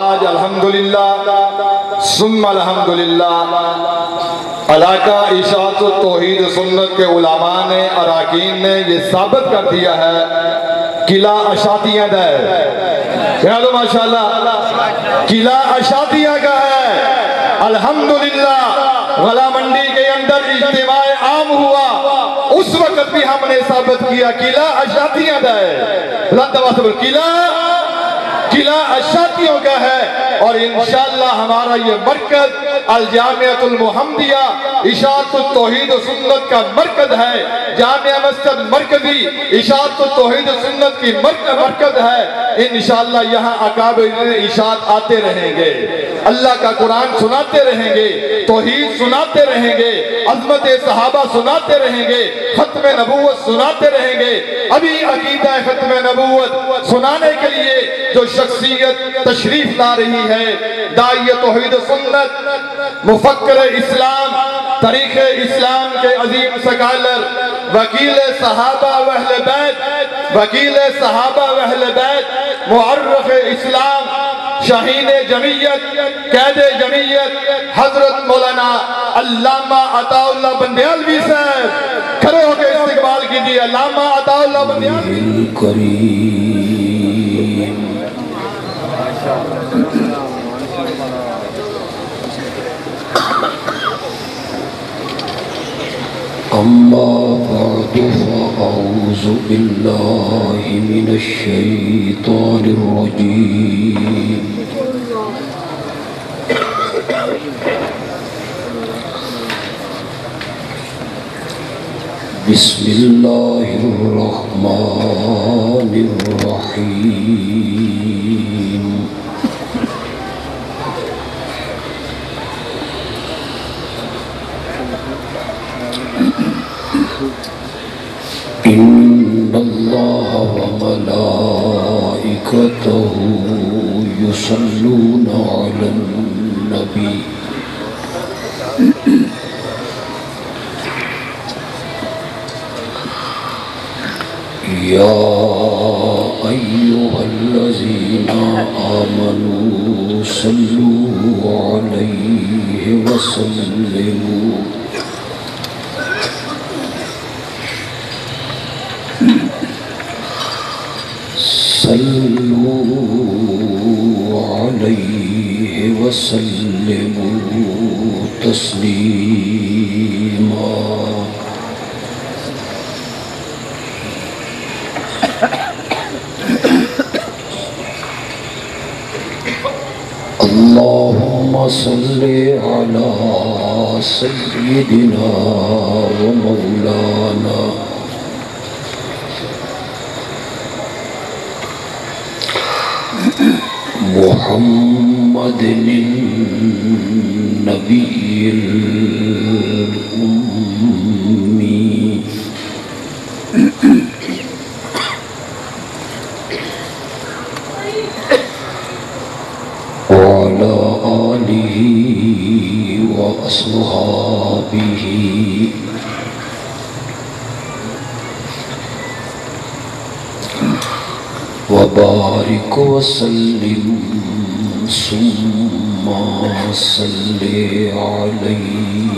آج الحمدللہ ثم الحمدللہ علاقہ اشاعت توحید سنت کے علماء نے اراکین نے یہ ثابت کر دیا ہے قلعہ اشاعتیہ کا ہے، کہہ لو ماشاءاللہ، قلعہ اشاعتیہ کا ہے۔ الحمدللہ غلہ منڈی کے اندر اجتماع عام ہوا، اس وقت بھی ہم نے ثابت کیا قلعہ اشاعتیہ کا ہے، قلعہ اشاعتیوں کا ہے۔ اور انشاءاللہ ہمارا یہ مرکز الجامعۃ المحمدیہ اشاعت التوحید و سنت کا مرکز ہے، جامعہ مسجد مرکزی اشاعت التوحید و سنت کی مرکز ہے۔ انشاءاللہ یہاں اکابرین اشاعت آتے رہیں گے، اللہ کا قرآن سناتے رہیں گے، توحید سناتے رہیں گے، عظمت صحابہ سناتے رہیں گے، ختم نبوت سناتے رہیں گے۔ ابھی عقیدہ ختم نبوت سنانے کے لیے جو شخصیت تشریف لا رہی ہے، داعی توحید سنت، مفکر اسلام، تاریخ اسلام کے عظیم سکالر، وکیل صحابہ و اہل بیت، وکیل صحابہ و اہل بیت، معرخ اسلام، شاہین جمعیت، قید جمعیت، حضرت مولانا علامہ عطا اللہ بندیالوی صاحب، کھڑے ہو کے استقبال کیجئے۔ علامہ عطا اللہ بندیالوی کریم اما بعد فاعوذ باللہ من الشیطان الرجیم بسم اللہ الرحمن الرحیم ان اللہ وملائکتہ یصلون علی النبی یا ایہا الذین آمنوا صلوا علیہ وسلموا علیہ وسلموا تسلیما اللہم صل علی سیدنا و مولانا محمد النبی الأمی وعلى آلہ وأصحابہ وبارک وسلم ثم صل علیہ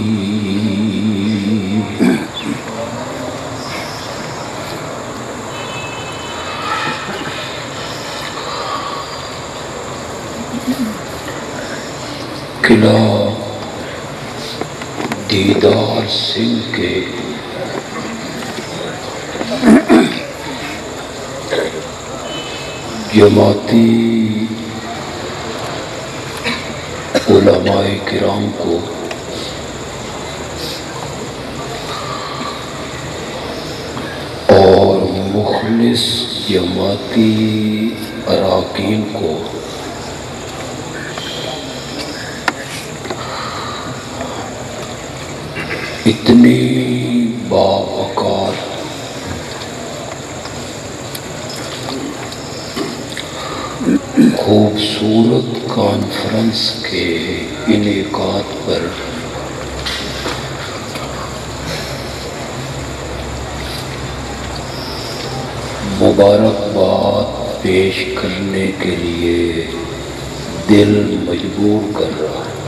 قلعہ دیدار سنگھ کے جماعتی علماء کرام کو اور مخلص جماعتی اراکین کو اتنی باوقار خوبصورت کانفرنس کے انعقاد پر مبارکباد پیش کرنے کے لیے دل مجبور کر رہا ہے۔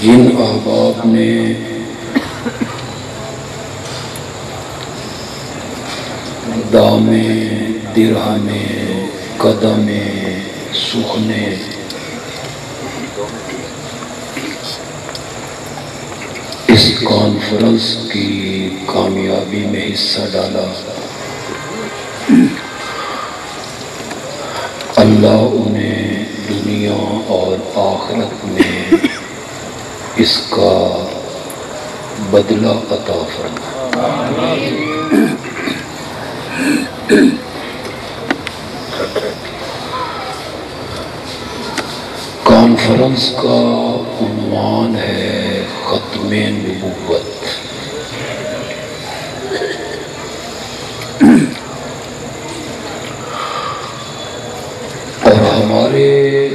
جن احباب نے دامے درہمے قدمے سخنے اس کانفرنس کی کامیابی میں حصہ ڈالا، اللہ انہیں دنیا اور آخرت میں اس کا بدلہ عطا فرمائے۔ کانفرنس کا عنوان ہے ختم نبوت۔ اور ہمارے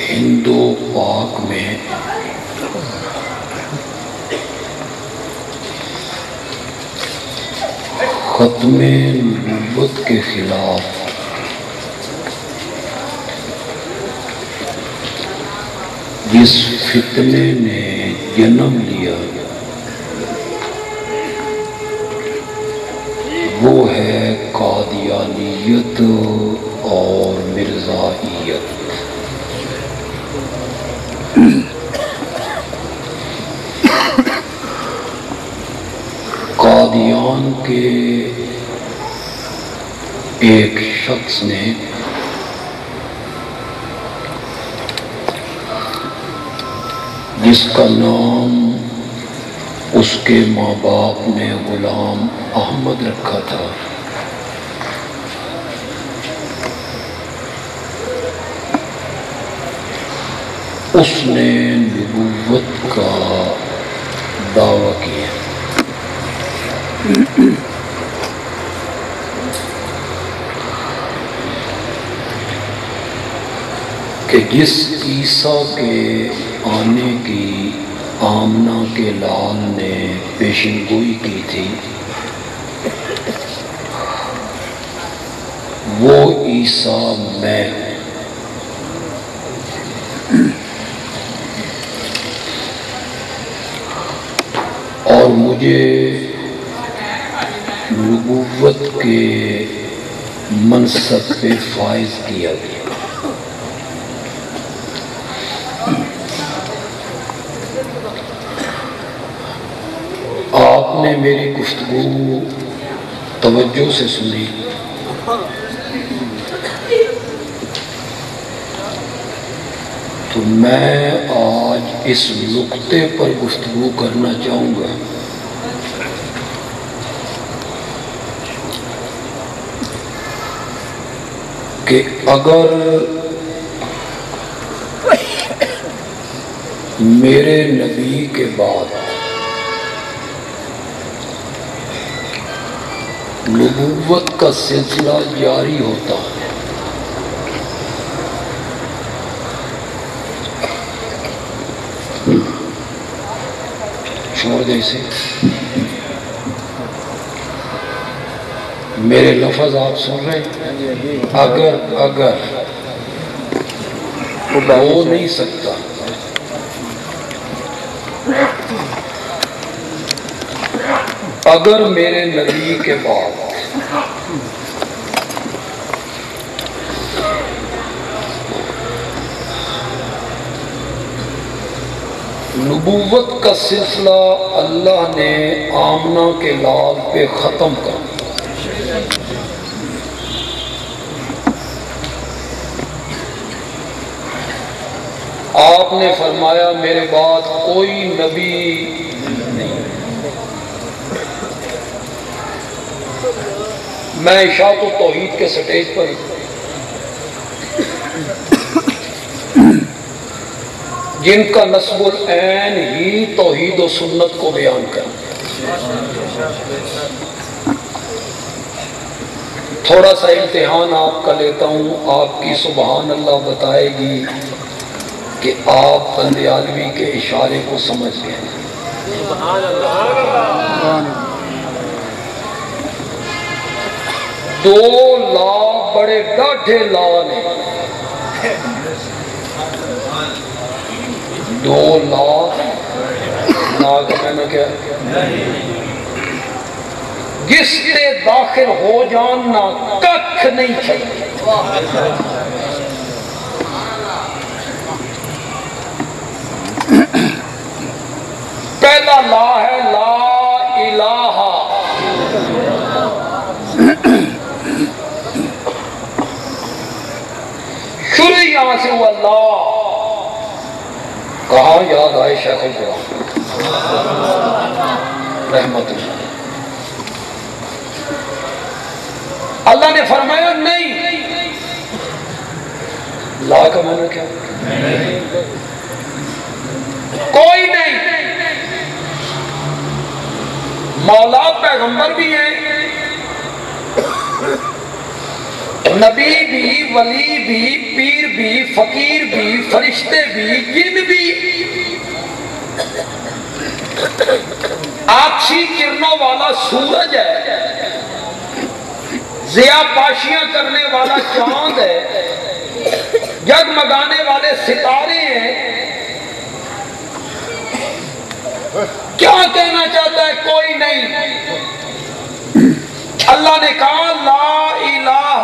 ہندو پاک میں ختم نبوت کے خلاف جس فتنے نے جنم لیا وہ ہے قادیانیت اور مرزائیت۔ قادیان کے ایک شخص نے جس کا نام اس کے ماں باپ نے غلام احمد رکھا تھا، اس نے نبوت کا دعویٰ کیا۔ کہ جس عیسیٰ کے آنے کی آمنہ کے لال نے پیشن گوئی کی تھی، وہ عیسیٰ میں ہوں۔ اور مجھے نبوت کے منصب پہ فائز کیا گیا۔ آپ نے میری گفتگو توجہ سے سنی، تو میں آج اس نقطے پر گفتگو کرنا چاہوں گا کہ اگر میرے نبی کے بعد نبوت کا سلسلہ جاری ہوتا چھوڑ دے اسے، میرے لفظ آپ سن رہے ہیں، اگر ہو نہیں سکتا اگر میرے نبی کے بعد نبوت کا سلسلہ اللہ نے آمنہ کے لال پہ ختم کر دیا، آپ نے فرمایا میرے بعد کوئی نبی نہیں، میں اشاعت و توحید کے سٹیج پر جن کا نسب العین ہی توحید و سنت کو بیان کرنا۔ تھوڑا سا امتحان آپ کا لیتا ہوں، آپ کی سبحان اللہ بتائے گی کہ آپ بندیالوی کے اشارے کو سمجھ گئے۔ دو لا بڑے ڈاڈھے لا نے، دو لا کا معنی کیا ہے؟ جس سے داخل ہو جاننا ککھ نہیں چاہیے. پہلا لا ہے لا الہ، شروع یہاں سے ہوا لا. کہاں یاد آئے شیخ القرآن رحمت اللہ. اللہ نے فرمایا نہیں. لا کا معنی کیا؟ کوئی نہیں. مولا پیغمبر بھی ہیں، نبی بھی، ولی بھی، پیر بھی، فقیر بھی، فرشتے بھی، جن بھی. آپسی کرنوں والا سورج ہے، ضیا پاشیاں کرنے والا چاند ہے، جگمگانے والے ستارے ہیں. کیا کہنا چاہتا ہے؟ کوئی نہیں. اللہ نے کہا لا الہ،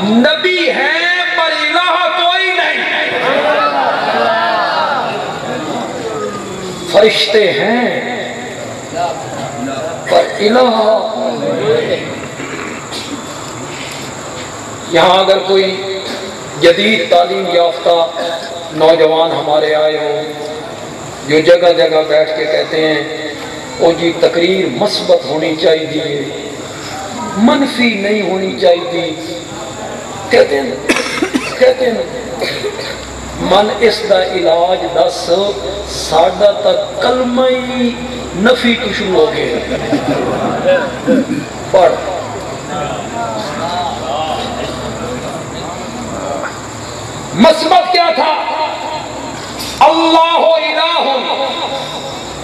نبی ہیں پر الہ کوئی نہیں. فرشتے ہیں پر الہ. یہاں اگر کوئی جدید تعلیم یافتہ نوجوان ہمارے آئے ہوں جو جگہ جگہ بیٹھ کے کہتے ہیں او جی تقریر مثبت ہونی چاہیے، منفی نہیں ہونی چاہیے، کہتے ہیں من اس دا علاج دس ساڈا تک کلمہ ہی نفی تو شروع ہو گئے. پڑھ مثبت کیا تھا؟ اللہ الہ،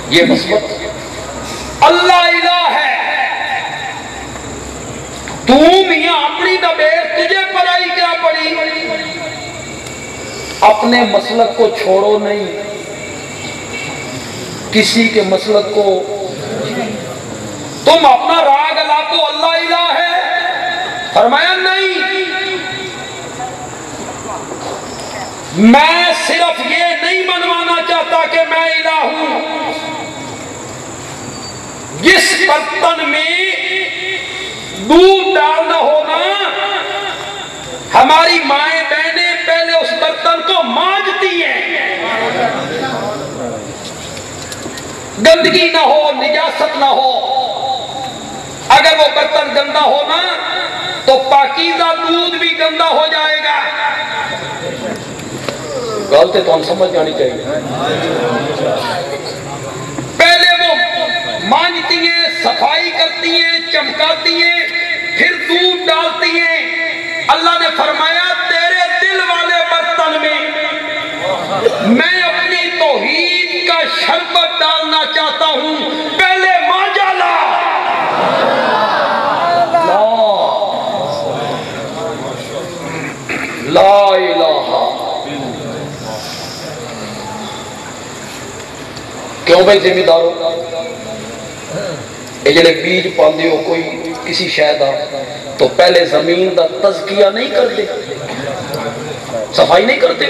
یہ مثبت. اللہ الہ ہے. تو میاں اپنی دبیر تجھے پڑھائی کیا پڑی؟ اپنے مسلک کو چھوڑو نہیں، کسی کے مسلک کو. تم اپنا راگ لا تو اللہ الہ ہے. فرمایا نہیں، میں صرف یہ نہیں منوانا چاہتا کہ میں الہ ہوں. جس برتن میں دودھ ڈالنا ہونا، ہماری مائیں بہنیں پہلے اس برتن کو مانجتی ہیں. گندگی نہ ہو، نجاست نہ ہو. اگر وہ برتن گندا ہونا تو پاکیزہ دودھ بھی گندا ہو جائے گا. غلطی تو ہم سمجھ جانی چاہیے. پہلے وہ مانجتی ہیں، صفائی کرتی ہیں، چمکاتی ہیں، پھر دودھ ڈالتی ہیں. اللہ نے فرمایا تیرے دل والے برتن میں میں اپنی توحید کا شربت ڈالنا چاہتا ہوں. پہلے مانجا لا. لا الہ. کیوں بھائی ذمہ دارو؟ یہ جڑے بیج پاندے ہو کوئی کسی شے دا تو پہلے زمین دا تزکیہ نہیں کرتے، صفائی نہیں کرتے.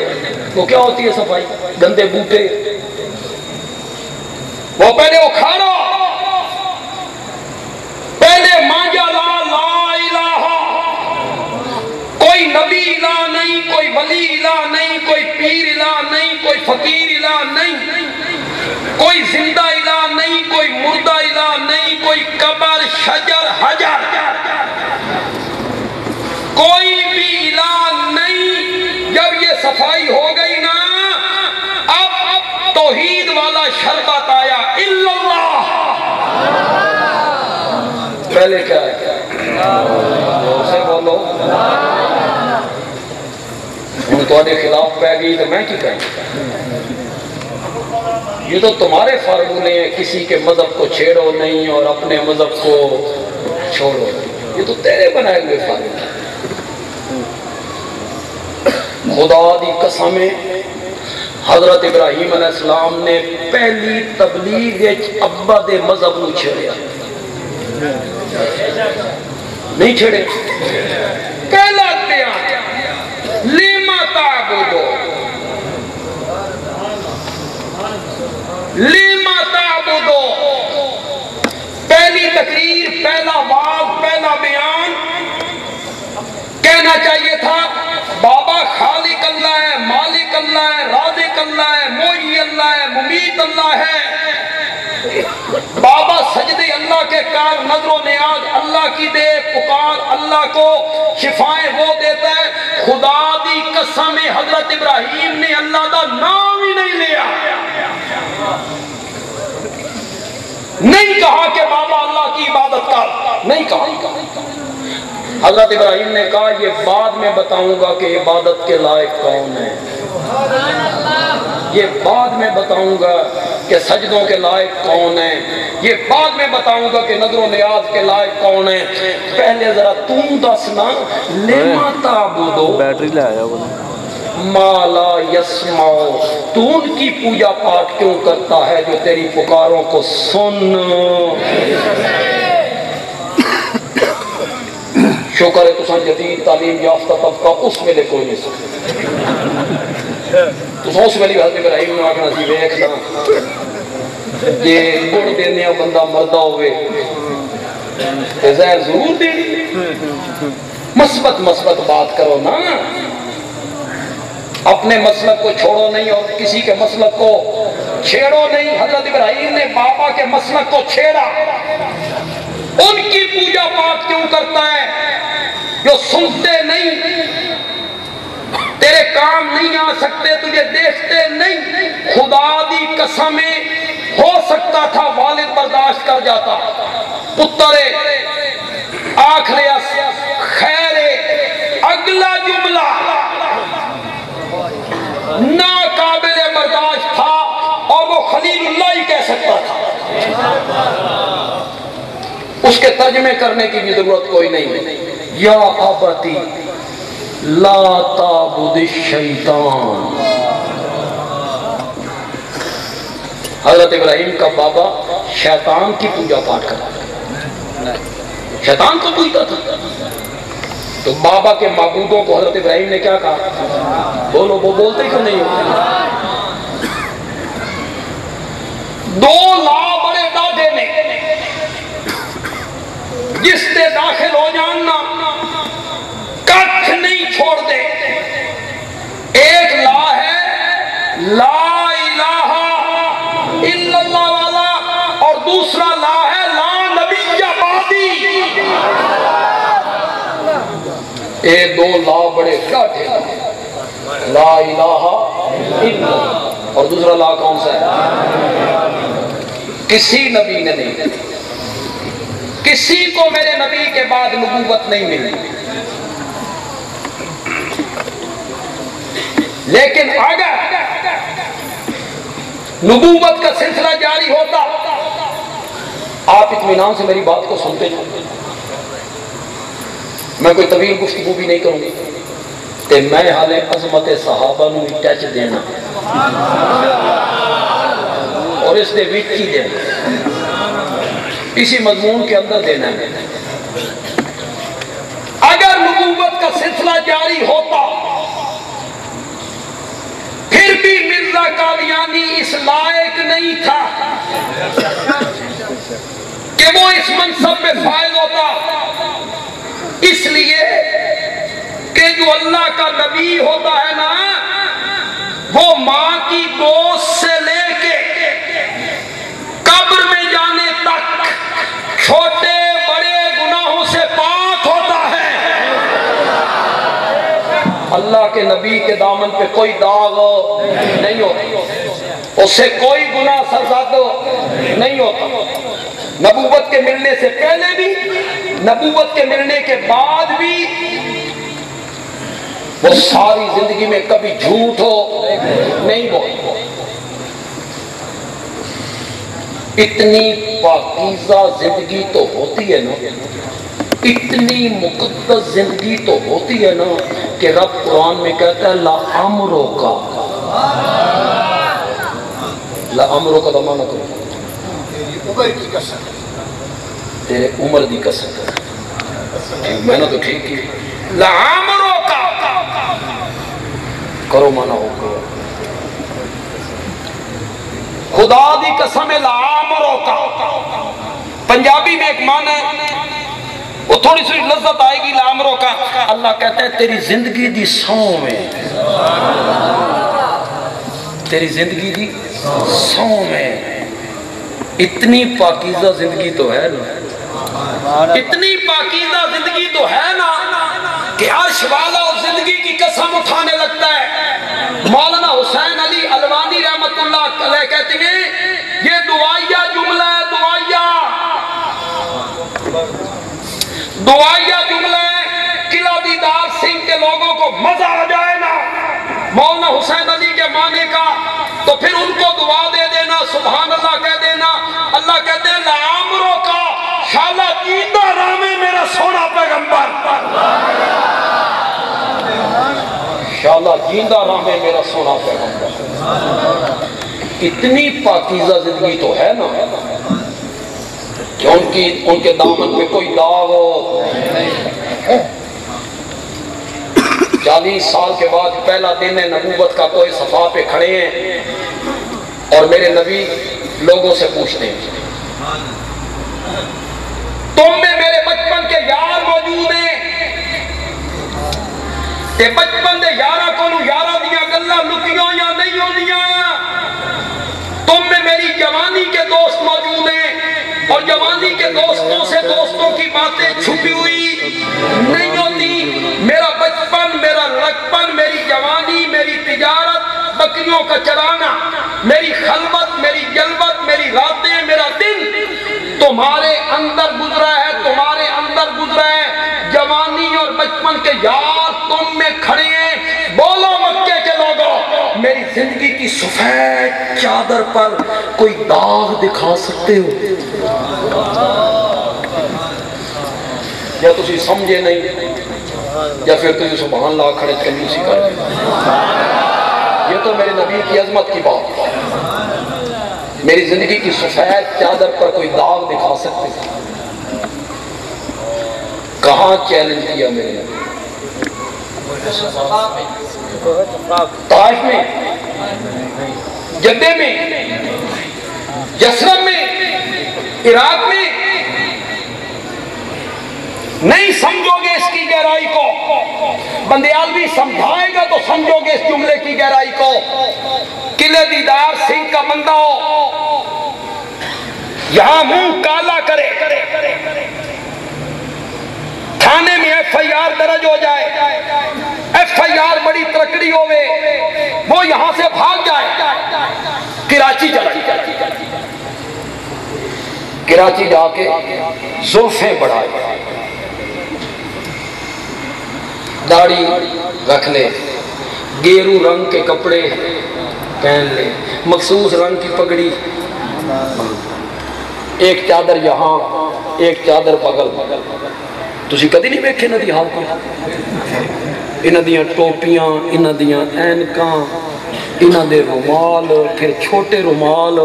وہ کیا ہوتی ہے صفائی؟ گندے بوٹے وہ پہلے اکھاڑو. پہلے مانجا لا. لا الہ. کوئی نبی الہ نہیں، کوئی ولی الہ نہیں، کوئی پیر الہ نہیں، کوئی فقیر الہ نہیں، کوئی زندہ الہ نہیں، کوئی مردہ الہ نہیں، کوئی قبر، شجر، حجر، کوئی بھی الہ نہیں. جب یہ صفائی ہو گئی نا، اب توحید والا شربت آیا. الا اللہ. پہلے کیا ہے؟ اسے بولو. ہوں تھوڑے خلاف پہ گئی تو میں کی کہیں؟ یہ تو تمہارے فارمولے ہیں. کسی کے مذہب کو چھیڑو نہیں اور اپنے مذہب کو چھوڑو. یہ تو تیرے بنائے ہوئے فارغ ہیں۔ خدا دی قسم حضرت ابراہیم علیہ السلام نے پہلی تبلیغ ابا دے مذہب نو چھڑیا نہیں چھڑے پہلا بیان لیما تعبدو لیما تعبدو پہلی تقریر پہلا واز پہلا بیان کہنا چاہیے تھا بابا خالق اللہ ہے مالک اللہ ہے رازق اللہ ہے محیی اللہ ہے ممیت اللہ ہے بابا سجدے اللہ کے کار نظر و نیاز اللہ کی دے پکار اللہ کو شفائیں وہ دیتا ہے خدا دی قسم حضرت ابراہیم نے اللہ دا نام ہی نہیں لیا نہیں کہا کہ بابا اللہ کی عبادت کر نہیں کہا حضرت ابراہیم نے کہا یہ بعد میں بتاؤں گا کہ عبادت کے لائق کون ہے یہ بعد میں بتاؤں گا کہ سجدوں کے لائق کون ہے یہ بعد میں بتاؤں گا کہ نظر و نیاز کے لائق کون ہے پہلے ذرا تم دسنا لیما تعبدو بیٹری لے آیا ما لا یسمعو تو ان کی پوجا پاٹ کیوں کرتا ہے جو تیری پکاروں کو سن شکر ہے تسان جدید تعلیم یافتہ طبقہ اس میں لے کوئی نہیں سکتے تسان اس میں لے حضرت ابراہیم نے آکھنا سی ویکھنا یہ گڑ دینے بندہ مردہ ہوئے زہر ضرور دینی مثبت بات کرو نا اپنے مسلک کو چھوڑو نہیں اور کسی کے مسلک کو چھیڑو نہیں حضرت ابراہیم نے بابا کے مسلک کو چھیڑا ان کی پوجا پاٹ کیوں کرتا ہے جو سنتے نہیں تیرے کام نہیں آ سکتے تجھے دیکھتے نہیں خدا دی قسمیں ہو سکتا تھا والد برداشت کر جاتا پترے آخر خیر اگلا جملہ ناقابل برداشت تھا اور وہ خلیل اللہ ہی کہہ سکتا تھا اس کے ترجمے کرنے کی بھی ضرورت کوئی نہیں یا ابتی لا تعبد الشیطان حضرت ابراہیم کا بابا شیطان کی پوجا پاٹ کرتا شیطان کو پوجتا تھا تو بابا کے معبودوں کو حضرت ابراہیم نے کیا کہا بولو وہ بولتے کیوں نہیں ہو دو لا بڑے دادے نے جس سے داخل ہو جاننا کچھ نہیں چھوڑ دے ایک لا ہے لا الہ الا اللہ والا اور دوسرا لا ہے لا نبی بعدی اے دو لا بڑے کاٹے لا الہ الا اور دوسرا لا کون سا ہے کسی نبی نے نہیں کسی کو میرے نبی کے بعد نبوت نہیں ملی لیکن اگر نبوت کا سلسلہ جاری ہوتا آپ اطمینان سے میری بات کو سنتے جائیں میں کوئی طویل گفتگو بھی نہیں کروں گی کہ میں حالے عظمت صحابہ نو ٹچ دینا اور اس نے وچ ہی دینا اسی مضمون کے اندر دینا ہے اگر نبوت کا سلسلہ جاری ہوتا پھر بھی مرزا قادیانی اس لائق نہیں تھا کہ وہ اس منصب پہ فائز ہوتا اس لیے کہ جو اللہ کا نبی ہوتا ہے نا وہ ماں کی گود سے لے کے قبر میں جانے تک چھوٹے بڑے گناہوں سے پاک ہوتا ہے اللہ کے نبی کے دامن پہ کوئی داغ نہیں ہوتا اس سے کوئی گناہ سرزد نہیں ہوتا نبوت کے ملنے سے پہلے بھی نبوت کے ملنے کے بعد بھی وہ ساری زندگی میں کبھی جھوٹ ہو نہیں بولتا اتنی پاکیزہ زندگی تو ہوتی ہے نا اتنی مقدس زندگی تو ہوتی ہے نا کہ رب قرآن میں کہتا ہے لعمرو کا، لعمرو کا معنی کرو عمر کی قسم، تیرے عمر دی قسم، میں نے تو ٹھیک کی، لعمرو کا کرو معنی ہو گیا، خدا دی قسم لعمرو کا۔ پنجابی میں ایک معنی ہے، وہ تھوڑی سی لذت آئے گی لعمرو کا، اللہ کہتا ہے تیری زندگی دی سو میں، تیری زندگی دی سو میں، اتنی پاکیزہ زندگی تو ہے نا، اتنی پاکیزہ زندگی تو ہے نا کہ عرش والا اس زندگی کی قسم اٹھانے لگتا ہے۔ مولانا حسین علی الوانی رحمت اللہ علیہ کہتے ہیں یہ دعائیہ جملہ ہے، دعائیہ جملہ ہے، قلعہ دیدار سنگھ کے لوگوں کو مزہ آ جائے نا مولانا حسین علی کے معنی کا تو پھر ان کو دعا دے دینا، سبحان اللہ کہہ دینا۔ اللہ کہتے ہیں لعمرو کا، شالا جیندہ رہے میرا سونا پیغمبر، شالا جیندہ رہے میرا سونا پیغمبر۔ اتنی پاکیزہ زندگی تو ہے نا کہ ان کے دامن پہ کوئی داغ ہو۔ 40 سال کے بعد پہلا دن ہے نبوت کا، کوئی صفا پہ کھڑے ہیں اور میرے نبی لوگوں سے پوچھتے ہیں تم میں میرے بچپن کے یار موجود ہیں کہ بچپن دے یارہ کو یارہ دیا گلہ لکیوں یا نہیں ہوندیاں، تم میں میری جوانی کے دوست موجود ہیں اور جوانی کے دوستوں سے دوستوں کی باتیں چھپی ہوئی نہیں ہوتی۔ میرا بچپن، میرا لڑکپن، میری جوانی، میری تجارت، بکریوں کا چرانا، میری خلوت، میری جلوت، میری راتیں، میرا دن تمہارے اندر گزرا ہے، تمہارے اندر گزرا ہے۔ جوانی اور بچپن کے یار تم میں کھڑے ہیں، بولو مکے کے لوگوں میری زندگی کی سفید چادر پر کوئی داغ دکھا سکتے ہو؟ یا تسی سمجھے نہیں یا پھر تسی سبحان اللہ کھڑے کنجوسی کر دیں۔ یہ تو میرے نبی کی عظمت کی بات ہے، میری زندگی کی سفید چادر پر کوئی داغ دکھا سکتے ہیں؟ کہاں چیلنج کیا میرے نبی؟ طائف میں، جدے میں، یثرب میں، عراق میں۔ نہیں سمجھو گے اس کی گہرائی کو، بندیالوی سمجھائے گا تو سمجھو گے اس جملے کی گہرائی کو۔ قلعہ دیدار سنگھ کا بندہ ہو، یہاں منہ کالا کرے، تھانے میں ایف آئی آر درج ہو جائے، ایف آئی آر بڑی ترکڑی ہوئے، وہ یہاں سے بھاگ جائے، کراچی چلا جائے، کراچی جا کے زلفیں بڑھائے، داڑھی رکھ لے، گیرو رنگ کے کپڑے پہن لے، مخصوص رنگ کی پگڑی، ایک چادر یہاں ایک چادر بغل۔ تسی کدی نہیں ویکھے انہاں دی حالت، انہاں دیاں ٹوپیاں، انہاں دیاں اینکاں، انہاں دے رومال، پھر چھوٹے رومال،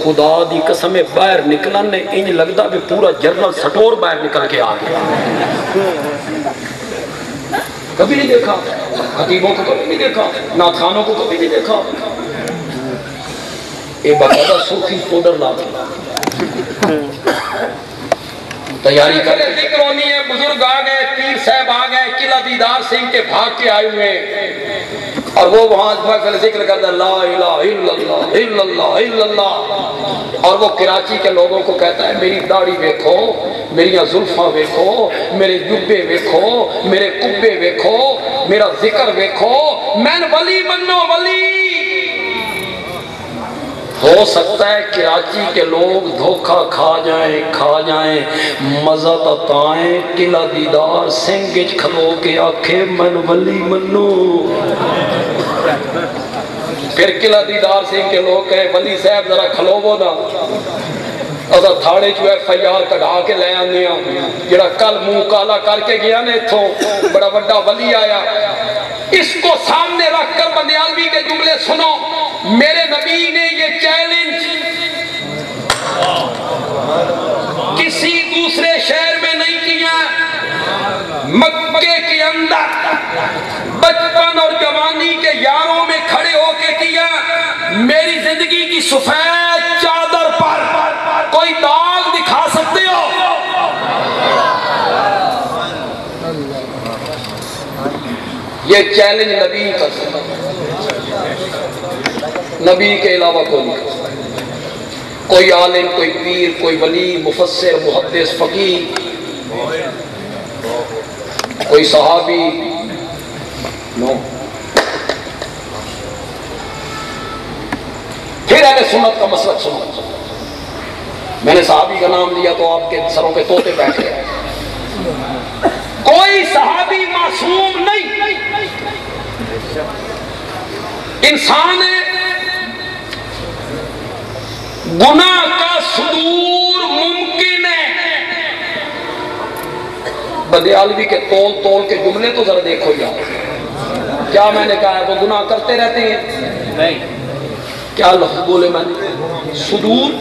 خدا دی قسم باہر نکلن نے انج لگدا بھی پورا جنرل سٹور باہر نکل کے آ گیا۔ کبھی نہیں دیکھا، خطیبوں کو کبھی نہیں دیکھا، نعت خانوں کو کبھی نہیں دیکھا۔ ایک باقاعدہ صوفی پاؤڈر لا کے تیاری کر کے ذکر ہونی ہے، بزرگ آ گئے، پیر صاحب آ گئے، قلعہ دیدار سنگھ کے بھاگ کے آئے ہوئے، اور وہ وہاں ذکر کرتا لا الہ الا اللہ الا اللہ الا اللہ، اور وہ کراچی کے لوگوں کو کہتا ہے میری داڑھی ویکھو، میری زلفاں ویکھو، میرے جبے ویکھو، میرے کبے ویکھو، میرا ذکر ویکھو، میں ولی بنو ولی۔ ہو سکتا ہے کراچی کے لوگ دھوکہ کھا جائیں، مزہ تتائیں، قلعہ دیدار سنگھ کھلو کے آکھے من ولی منو۔ پھر قلعہ دیدار سنگھ کے لوگ کہے ولی صاحب ذرا کھلو وہ نا، اصا تھاڑے چو FIR کٹا کے لے آنے جڑا کل منہ کالا کر کے گیا نے اتھوں بڑا بڑا ولی آیا، اس کو سامنے رکھ کر بندیالوی کے جملے سنو۔ میرے نبی نے یہ چیلنج کسی دوسرے شہر میں نہیں کیا، مکے کے اندر بچپن اور جوانی کے یاروں میں کھڑے ہو کے کیا۔ میری زندگی کی سفید چادر پر کوئی داغ دکھا سکتے ہو؟ یہ چیلنج نبی کا نبی کے علاوہ کوئی نہیں، کوئی عالم، کوئی پیر، کوئی ولی، مفسر، محدث، فقیہ، کوئی صحابی، نو۔ پھر اہل سنت کا مسلک سنو۔ میں نے صحابی کا نام لیا تو آپ کے سروں پہ طوطے بیٹھ گئے۔ کوئی صحابی معصوم نہیں، انسان گناہ کا صدور ممکن ہے۔ بندیالوی کے تول کے جملے تو ذرا دیکھو یار، کیا میں نے کہا ہے وہ گناہ کرتے رہتے ہیں؟ نہیں۔ کیا لفظ بولے میں نے؟ صدور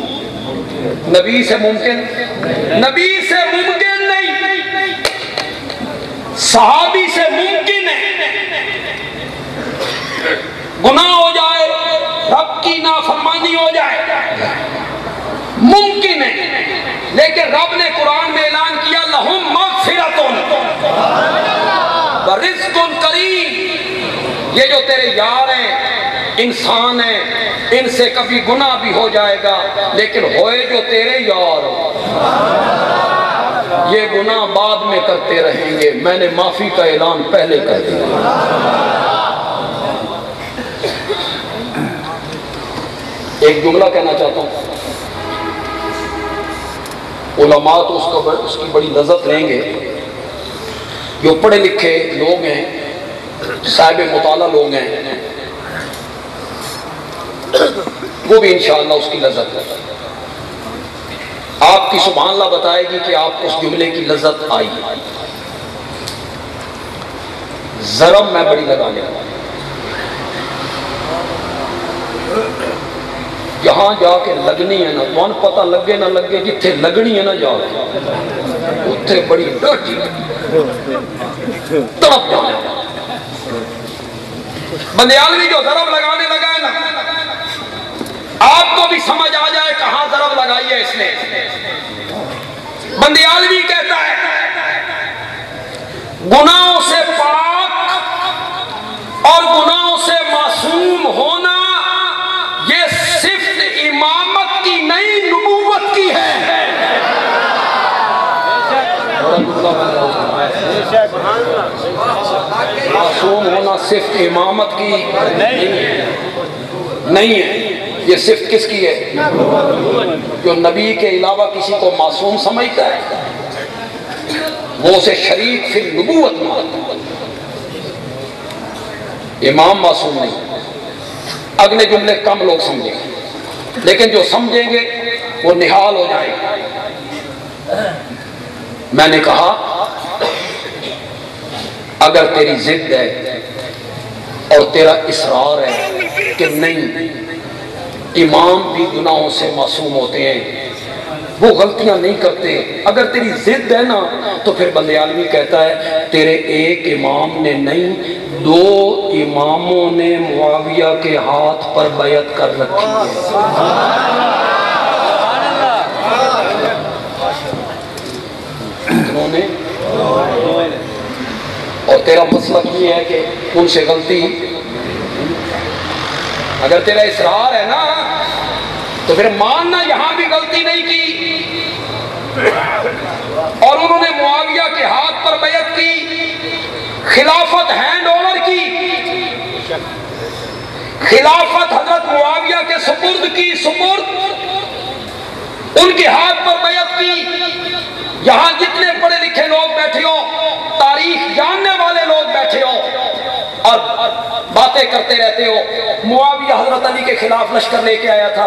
نبی سے ممکن، نبی سے ممکن نہیں، صحابی سے ممکن ہے۔ گناہ ہو جائے، رب کی نافرمانی ہو جائے، ممکن ہے، لیکن رب نے قرآن میں اعلان کیا لہم مغفرۃ ورزق کریم۔ یہ جو تیرے یار ہیں، انسان ہیں، ان سے کبھی گناہ بھی ہو جائے گا، لیکن ہوئے جو تیرے یار، یہ گناہ بعد میں کرتے رہیں گے، میں نے معافی کا اعلان پہلے کر دیا۔ ایک جملہ کہنا چاہتا ہوں، علماء تو اس کی بڑی لذت لیں گے، جو پڑھے لکھے لوگ ہیں، صاحب مطالعہ لوگ ہیں، وہ بھی انشاءاللہ اس کی لذت ہے۔ آپ کی سبحان اللہ بتائے گی کہ آپ اس جملے کی لذت آئی۔ ضرب میں بڑی لگانے لگا، یہاں جا کے لگنی ہے نا، کون پتہ لگے نہ لگے، جتھے لگنی ہے نا جا کے اتھے بڑی ڈرٹی طرف جانے۔ بندیالوی جو ضرب لگانے لگا ہے نا، آپ کو بھی سمجھ آ جائے کہاں ضرب لگائی ہے اس نے۔ بندیالوی کہتا ہے گناہوں سے پاک اور گناہوں سے معصوم ہونا یہ صفت امامت کی نہیں، نبوت کی ہے۔ معصوم ہونا صفت امامت کی نہیں ہے، یہ صفت کس کی ہے؟ جو نبی کے علاوہ کسی کو معصوم سمجھتا ہے وہ اسے شریک فی النبوت مانتا ہے۔ امام معصوم نہیں۔ اگلے جملے کم لوگ سمجھیں گے، لیکن جو سمجھیں گے وہ نہال ہو جائیں گے۔ میں نے کہا اگر تیری ضد ہے اور تیرا اصرار ہے کہ نہیں امام بھی گناہوں سے معصوم ہوتے ہیں، وہ غلطیاں نہیں کرتے، اگر تیری ضد ہے نا، تو پھر بندیالوی کہتا ہے تیرے ایک امام نے نہیں، دو اماموں نے معاویہ کے ہاتھ پر بیعت کر رکھی ہے۔ انہوں نے، اور تیرا مسلک یہ ہے کہ ان سے غلطی، اگر تیرا اصرار ہے نا تو پھر ماننا یہاں بھی غلطی نہیں کی، اور انہوں نے معاویہ کے ہاتھ پر بیعت کی، خلافت ہینڈ اوور کی، خلافت حضرت معاویہ کے سپرد کی، ان کے ہاتھ پر بیعت کی۔ یہاں جتنے پڑھے لکھے لوگ بیٹھے ہو، تاریخ جاننے والے لوگ بیٹھے ہو اور باتیں کرتے رہتے ہو، معاویہ حضرت علی کے خلاف لشکر لے کے آیا تھا،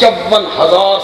54,000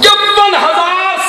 54,000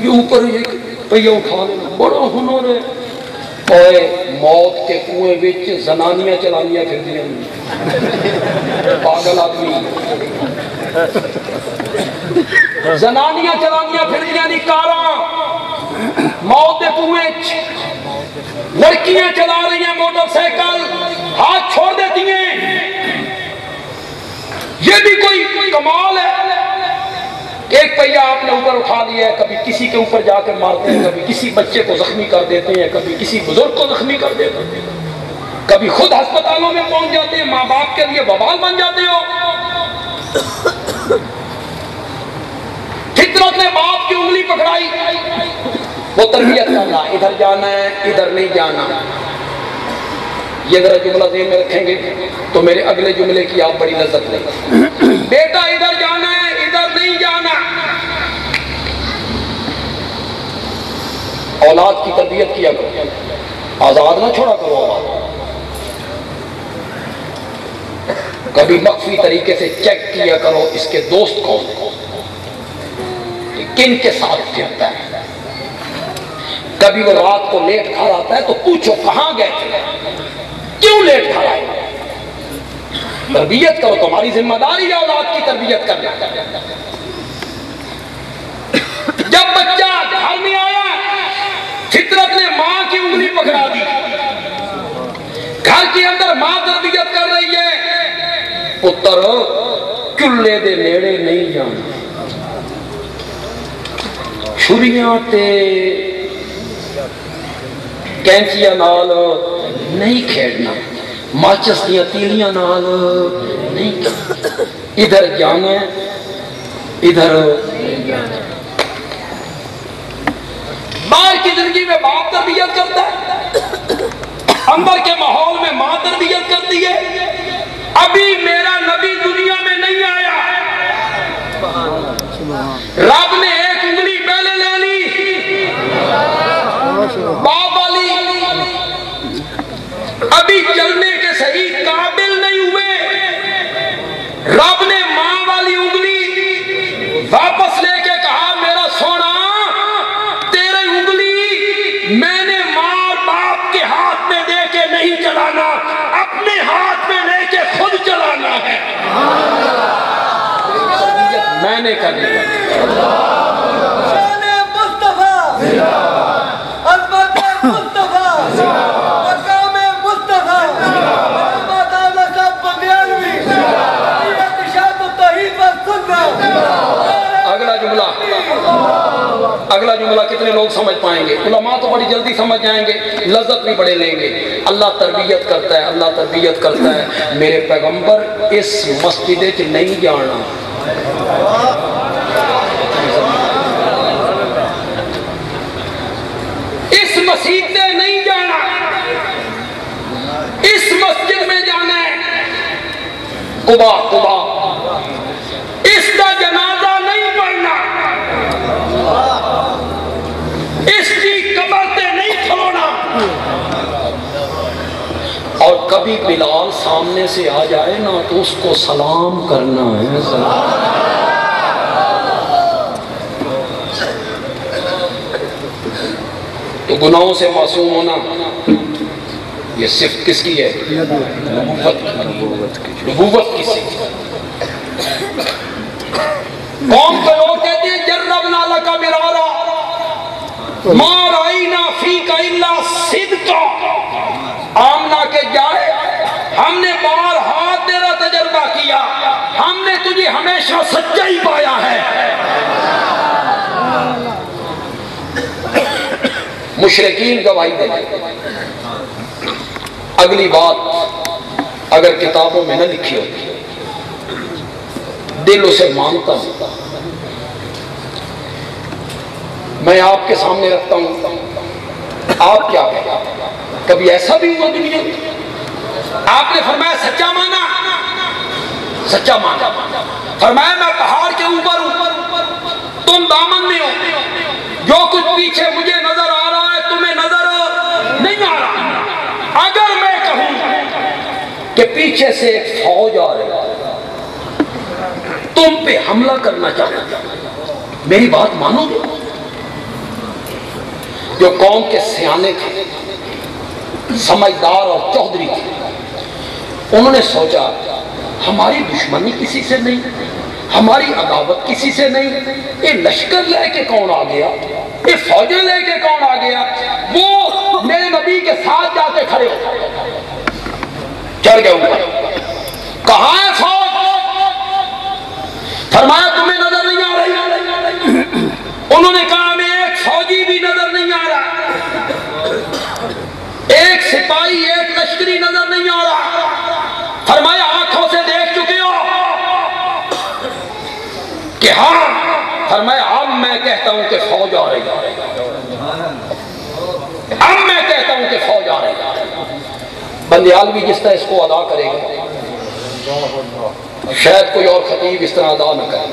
یہ اوپر ایک پہیا اٹھا لینا بڑا ہنر ہے. اوے موت کے کنویں وچ زنانیاں چلانیاں پھر دیاں پاگل آدمی زنانیاں چلانیاں پھر دیاں دی کاراں موت کے کنویں لڑکیاں چلا رہی ہیں موٹر سائیکل ہاتھ چھوڑ دیتی ہیں. یہ بھی کوئی کمال ہے. ایک پہیا آپ نے اوپر اٹھا لیا ہے, کبھی کسی کے اوپر جا کر مارتے ہیں, کبھی کسی بچے کو زخمی کر دیتے ہیں, کبھی کسی بزرگ کو زخمی کر دیتے ہیں, کبھی خود ہسپتالوں میں پہنچ جاتے ہیں, ماں باپ کے لیے وبال بن جاتے ہو. فطرت نے باپ کی انگلی پکڑائی, وہ تربیت کرنا, ادھر جانا ہے ادھر نہیں جانا. یہ ذرا جملہ ذہن میں رکھیں گے تو میرے اگلے جملے کی آپ بڑی لذت لیں. بیٹا ادھر جانا ہے ادھر نہیں جانا. اولاد کی تربیت کیا کرو, آزاد نہ چھوڑا کرو اولاد. کبھی مخفی طریقے سے چیک کیا کرو اس کے دوست کون کن کے ساتھ پھرتا ہے. کبھی وہ رات کو لیٹ گھر آتا ہے تو پوچھو کہاں گئے تھے, کیوں لیٹ گھر آئے. تربیت کرو, تمہاری ذمہ داری ہے اولاد کی تربیت کرنا. جب بچہ گھر میں آیا فطرت نے ماں کی انگلی پکڑا دی. گھر کے اندر ماں تربیت کر رہی ہے, پتر چولہے دے نیڑے نہیں جانا, چھریاں تے کینچیاں نال نہیں کھیڑنا, ماچس دیا تیلیاں نال نہیں کرنا. ادھر جانا ہے ادھر. باہر کی زندگی میں باپ تربیت کرتا ہے, اندر کے ماحول میں ماں تربیت کرتی ہے. ابھی میرا نبی دنیا میں نہیں آیا, رب نے ایک انگلی پہلے لے لی باپ والی, ابھی چلنے کے صحیح قابل نہیں ہوئے. رب نے ماں والی انگلی واپس لے کے کہا میرا سونا تیری انگلی میں نے ماں اور باپ کے ہاتھ میں دے کے نہیں چلانا, اپنے ہاتھ میں لے کے خود چلانا ہے. میں نے کرنی ہے. اگلا جملہ کتنے لوگ سمجھ پائیں گے؟ علماء تو بڑی جلدی سمجھ جائیں گے, لذت بھی بڑے لیں گے. اللہ تربیت کرتا ہے, اللہ تربیت کرتا ہے. میرے پیغمبر اس مسجد چ نہیں جانا, اس مسجد سے نہیں جانا, اس مسجد میں جانا ہے. قبا قبا, اس کا جنازہ نہیں پڑھنا, اس کی قبر پہ نہیں کھلونا. اور کبھی بلال سامنے سے آ جائے نا تو اس کو سلام کرنا ہے. تو گناہوں سے معصوم ہونا یہ صفت کس کی ہے؟ نبوت کی صفت. قوم کو لوگ کہتے ہیں جربنا لکا مرارا ما رائینا فیکا الا صدقا. آمنہ کے جائے ہم نے بارہا تیرا تجربہ کیا, ہم نے تجھے ہمیشہ سچا ہی پایا ہے. مشرکین گواہی دیں. اگلی بات اگر کتابوں میں نہ لکھی ہوتی, دل اسے مانتا ہوں, میں آپ کے سامنے رکھتا ہوں. آپ کیا کہیں؟ کبھی ایسا بھی ہوا دنیا میں؟ آپ نے فرمایا سچا مانا, سچا مانا. فرمایا میں پہاڑ کے اوپر ہوں, تم دامن میں ہو, جو کچھ پیچھے مجھے نظر آ رہا ہے تمہیں نظر نہیں آ رہا. اگر میں کہوں کہ پیچھے سے ایک فوج آ رہی ہے, تم پہ حملہ کرنا چاہتا ہے, میری بات مانو گے؟ جو قوم کے سیانے تھے، سمجھدار اور چودھری تھے، انہوں نے سوچا ہماری دشمنی کسی سے نہیں، ہماری عداوت کسی سے نہیں، یہ لشکر لے کے کون آ گیا، یہ فوجیں لے کے کون آ گیا؟ وہ میرے نبی کے ساتھ جا کے کھڑے ہو، چڑھ گئے اوپر، کہاں ہے فوج؟ فرمایا تمہیں نظر نہیں آ رہی؟ انہوں نے کہا ہمیں ایک فوجی بھی نظر نہیں آ رہا، ایک سپاہی، ایک لشکری نظر نہیں آ رہا۔ فرمایا آنکھوں سے دیکھ چکے ہو کہ ہاں؟ فرمایا اب میں کہتا ہوں کہ فوج آ رہی ہے، اب میں کہتا ہوں کہ فوج آ رہی ہے۔ بندیالوی جس طرح اس کو ادا کرے گا شاید کوئی اور خطیب اس طرح ادا نہ کرے،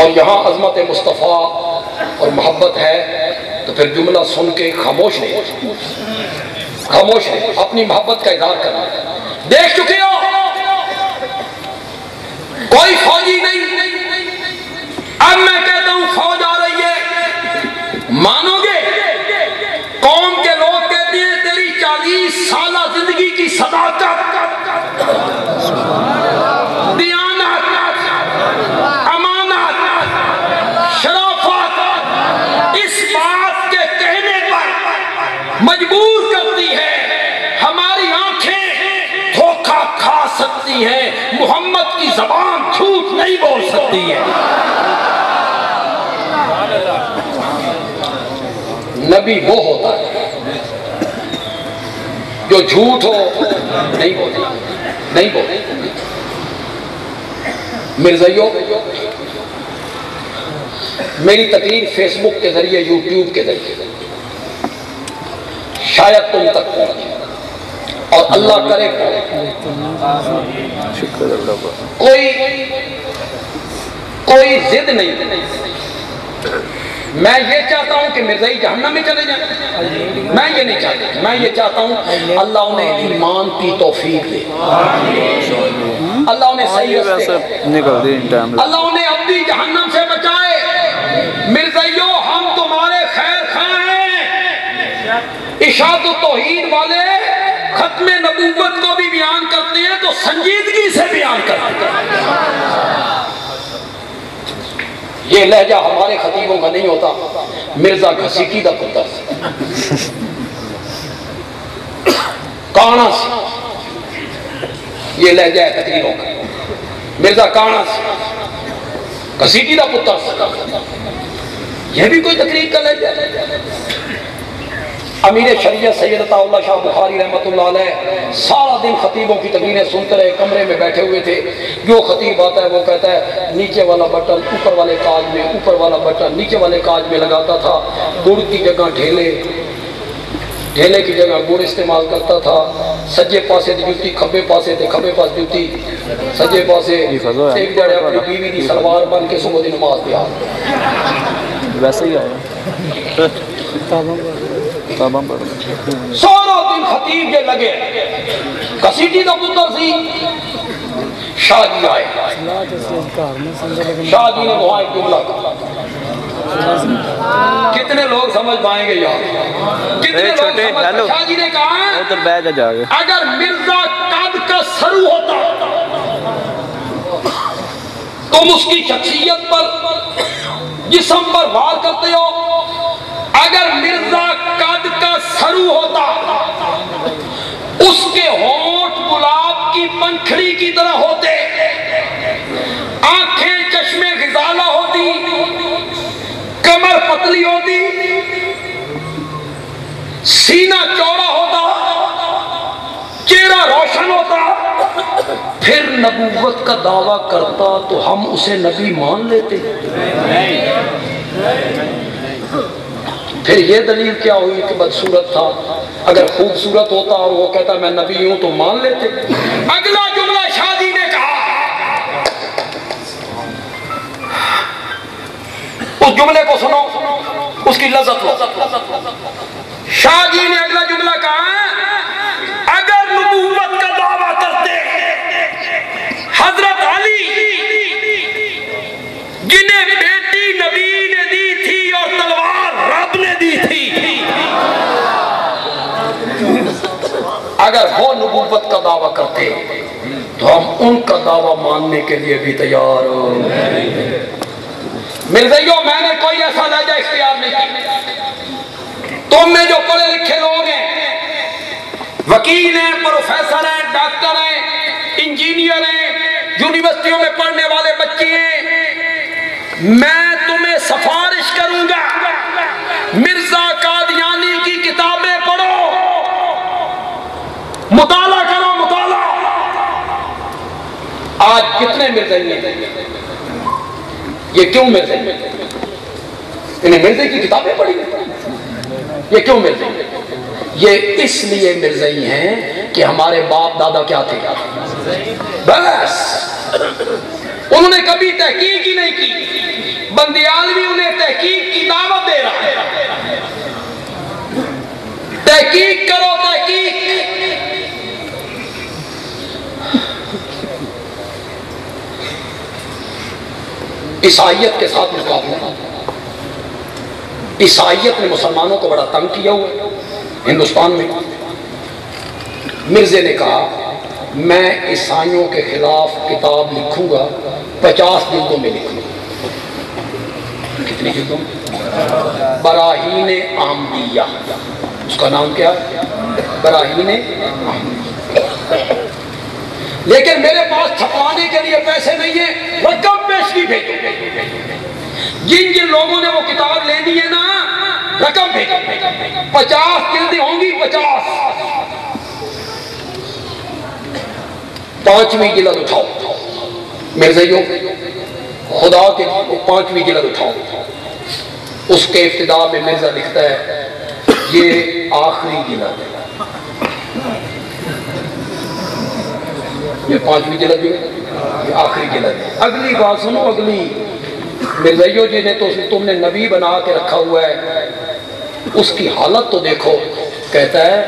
اور یہاں عظمت مصطفیٰ اور محبت ہے تو پھر جملہ سن کے خاموش نہیں، خاموش نہیں، اپنی محبت کا اظہار کرنا۔ دیکھ چکے ہو کوئی فوجی نہیں، اب میں کہتا ہوں فوج آ رہی ہے، مانو گے؟ قوم کے لوگ کہتے ہیں تیری 40 سالہ زندگی کی صداقت، دیانت، امانت، شرافت اس بات کے کہنے پر مجبور کرتی ہے، ہماری آنکھیں دھوکہ کھا سکتی ہیں، محمد کی زبان جھوٹ نہیں بول سکتی ہے۔ نبی وہ ہوتا ہے جو جھوٹ ہو نہیں بولتا، نہیں بولتا۔ مرزائیو، میری تقریر فیس بک کے ذریعے، یوٹیوب کے ذریعے شاید تم تک پہنچے، اور اللہ کرے کوئی ضد نہیں۔ میں یہ چاہتا ہوں کہ مرزائی جہنم میں چلے جائیں، میں یہ نہیں چاہتا، میں یہ چاہتا ہوں اللہ انہیں ایمان کی توفیق دے، اللہ انہیں صحیح راستے، اللہ انہیں اپنی جہنم سے بچائے۔ مرزائیو ہم تمہارے خیر خواہ ہیں، اشاعت و توحید والے ختم نبوت کو بھی بیان کرتے ہیں تو سنجیدگی سے بیان کرتے ہیں۔ یہ لہجہ ہمارے خطیبوں کا نہیں ہوتا، مرزا گھسیٹی دا پتر کانا سے یہ لہجہ ہے تقریروں کا، مرزا کانا سے گھسیٹی دا پتر سے، یہ بھی کوئی تقریر کا لہجہ ہے؟ امیر شریعت سید عطا اللہ شاہ بخاری رحمۃ اللہ علیہ سارا دن خطیبوں کی تقریریں سنتے رہے، کمرے میں بیٹھے ہوئے تھے، جو خطیب آتا ہے وہ کہتا ہے نیچے والا بٹن اوپر والے کاج میں، اوپر والا بٹن نیچے والے کاج میں لگاتا تھا، گڑ کی جگہ ڈھیلے، ڈھیلے کی جگہ گڑ استعمال کرتا تھا، سجے پاسے دی جوتی کھبے پاسے تے کھبے پاس جوتی سجے پاسے، ایک جڑے اپنی بیوی دی سلوار بن کے صبح دی نماز پڑھا، ویسے ہی آیا سارا دن خطیب کے لگے۔ کسیٹی دا پتر سی، شاہ جی آئے، شاہ جی نے وہاں ایک جملہ کہا، کتنے لوگ سمجھ پائیں گے یار، کتنے لوگ سمجھ پائیں؟ شاہ جی نے کہا اگر مرزا قد کا سرو ہوتا تم اس کی شخصیت پر، جسم پر وار کرتے ہو، اگر مرزا قد کا سرو ہوتا اس کے ہونٹ گلاب کی پنکھڑی کی طرح ہوتے، آنکھیں چشمے غزالہ ہوتی، کمر پتلی ہوتی، سینہ چوڑا ہوتا، چہرہ روشن ہوتا، پھر نبوت کا دعویٰ کرتا تو ہم اسے نبی مان لیتے؟ پھر یہ دلیل کیا ہوئی کہ بدصورت تھا؟ اگر خوبصورت ہوتا اور وہ کہتا میں نبی ہوں تو مان لیتے؟ اگلا جملہ شاہ جی نے کہا، اس جملے کو سنو، اس کی لذت لو۔ شاہ جی نے اگلا جملہ کہا اگر نبوت کا دعویٰ کرتے حضرت علی جنہیں بیٹی اگر وہ نبوت کا دعویٰ کرتے تو ہم ان کا دعویٰ ماننے کے لیے بھی تیار ہو۔ مرزائیوں، میں نے کوئی ایسا لہجہ اختیار نہیں کیا۔ تم میں جو پڑھے لکھے لوگ ہیں، وکیل ہیں، پروفیسر ہیں، ڈاکٹر ہیں، انجینئر ہیں، یونیورسٹیوں میں پڑھنے والے بچے ہیں، میں تمہیں سفارش کروں گا مرزا قادیانی کی کتابیں پڑھو، مطالعہ کرو، مطالعہ۔ آج کتنے مرزائی ہیں؟ یہ کیوں مرزائی ہیں؟ انہیں مرزائی کی کتابیں پڑھی؟ یہ کیوں مرزائی ہیں؟ یہ اس لیے مرزائی ہیں کہ ہمارے باپ دادا کیا تھے؟ بس انہوں نے کبھی تحقیق ہی نہیں کی۔ بندیالوی انہیں تحقیق کی دعوت دے رہا ہے، تحقیق کرو، تحقیق۔ عیسائیت کے ساتھ مقابلہ، عیسائیت نے مسلمانوں کو بڑا تنگ کیا ہوا ہندوستان میں۔ مرزے نے کہا میں عیسائیوں کے خلاف کتاب لکھوں گا، 50 جلدوں میں لکھوں گا۔ کتنی جلدوں؟ براہین احمدیہ، اس کا نام کیا؟ براہین احمدیہ۔ لیکن میرے پاس چھپوانے کے لیے پیسے نہیں ہیں، رقم پیشگی بھیجو۔ جن جن لوگوں نے وہ کتاب لینی ہے نا، رقم بھیجو۔ 50 جلدیں ہوں گی، 50۔ 5ویں جلد اٹھاؤ مرزائیوں، خدا کے 5ویں جلد اٹھاؤ۔ اس کے ابتدا میں مرزا لکھتا ہے یہ آخری جلد ہے، یہ 5ویں جلد جو ہے یہ آخری جلد ہے۔ اگلی بات سنو، اگلی مرزائیوں جنہیں تو تم نے نبی بنا کے رکھا ہوا ہے، اس کی حالت تو دیکھو۔ کہتا ہے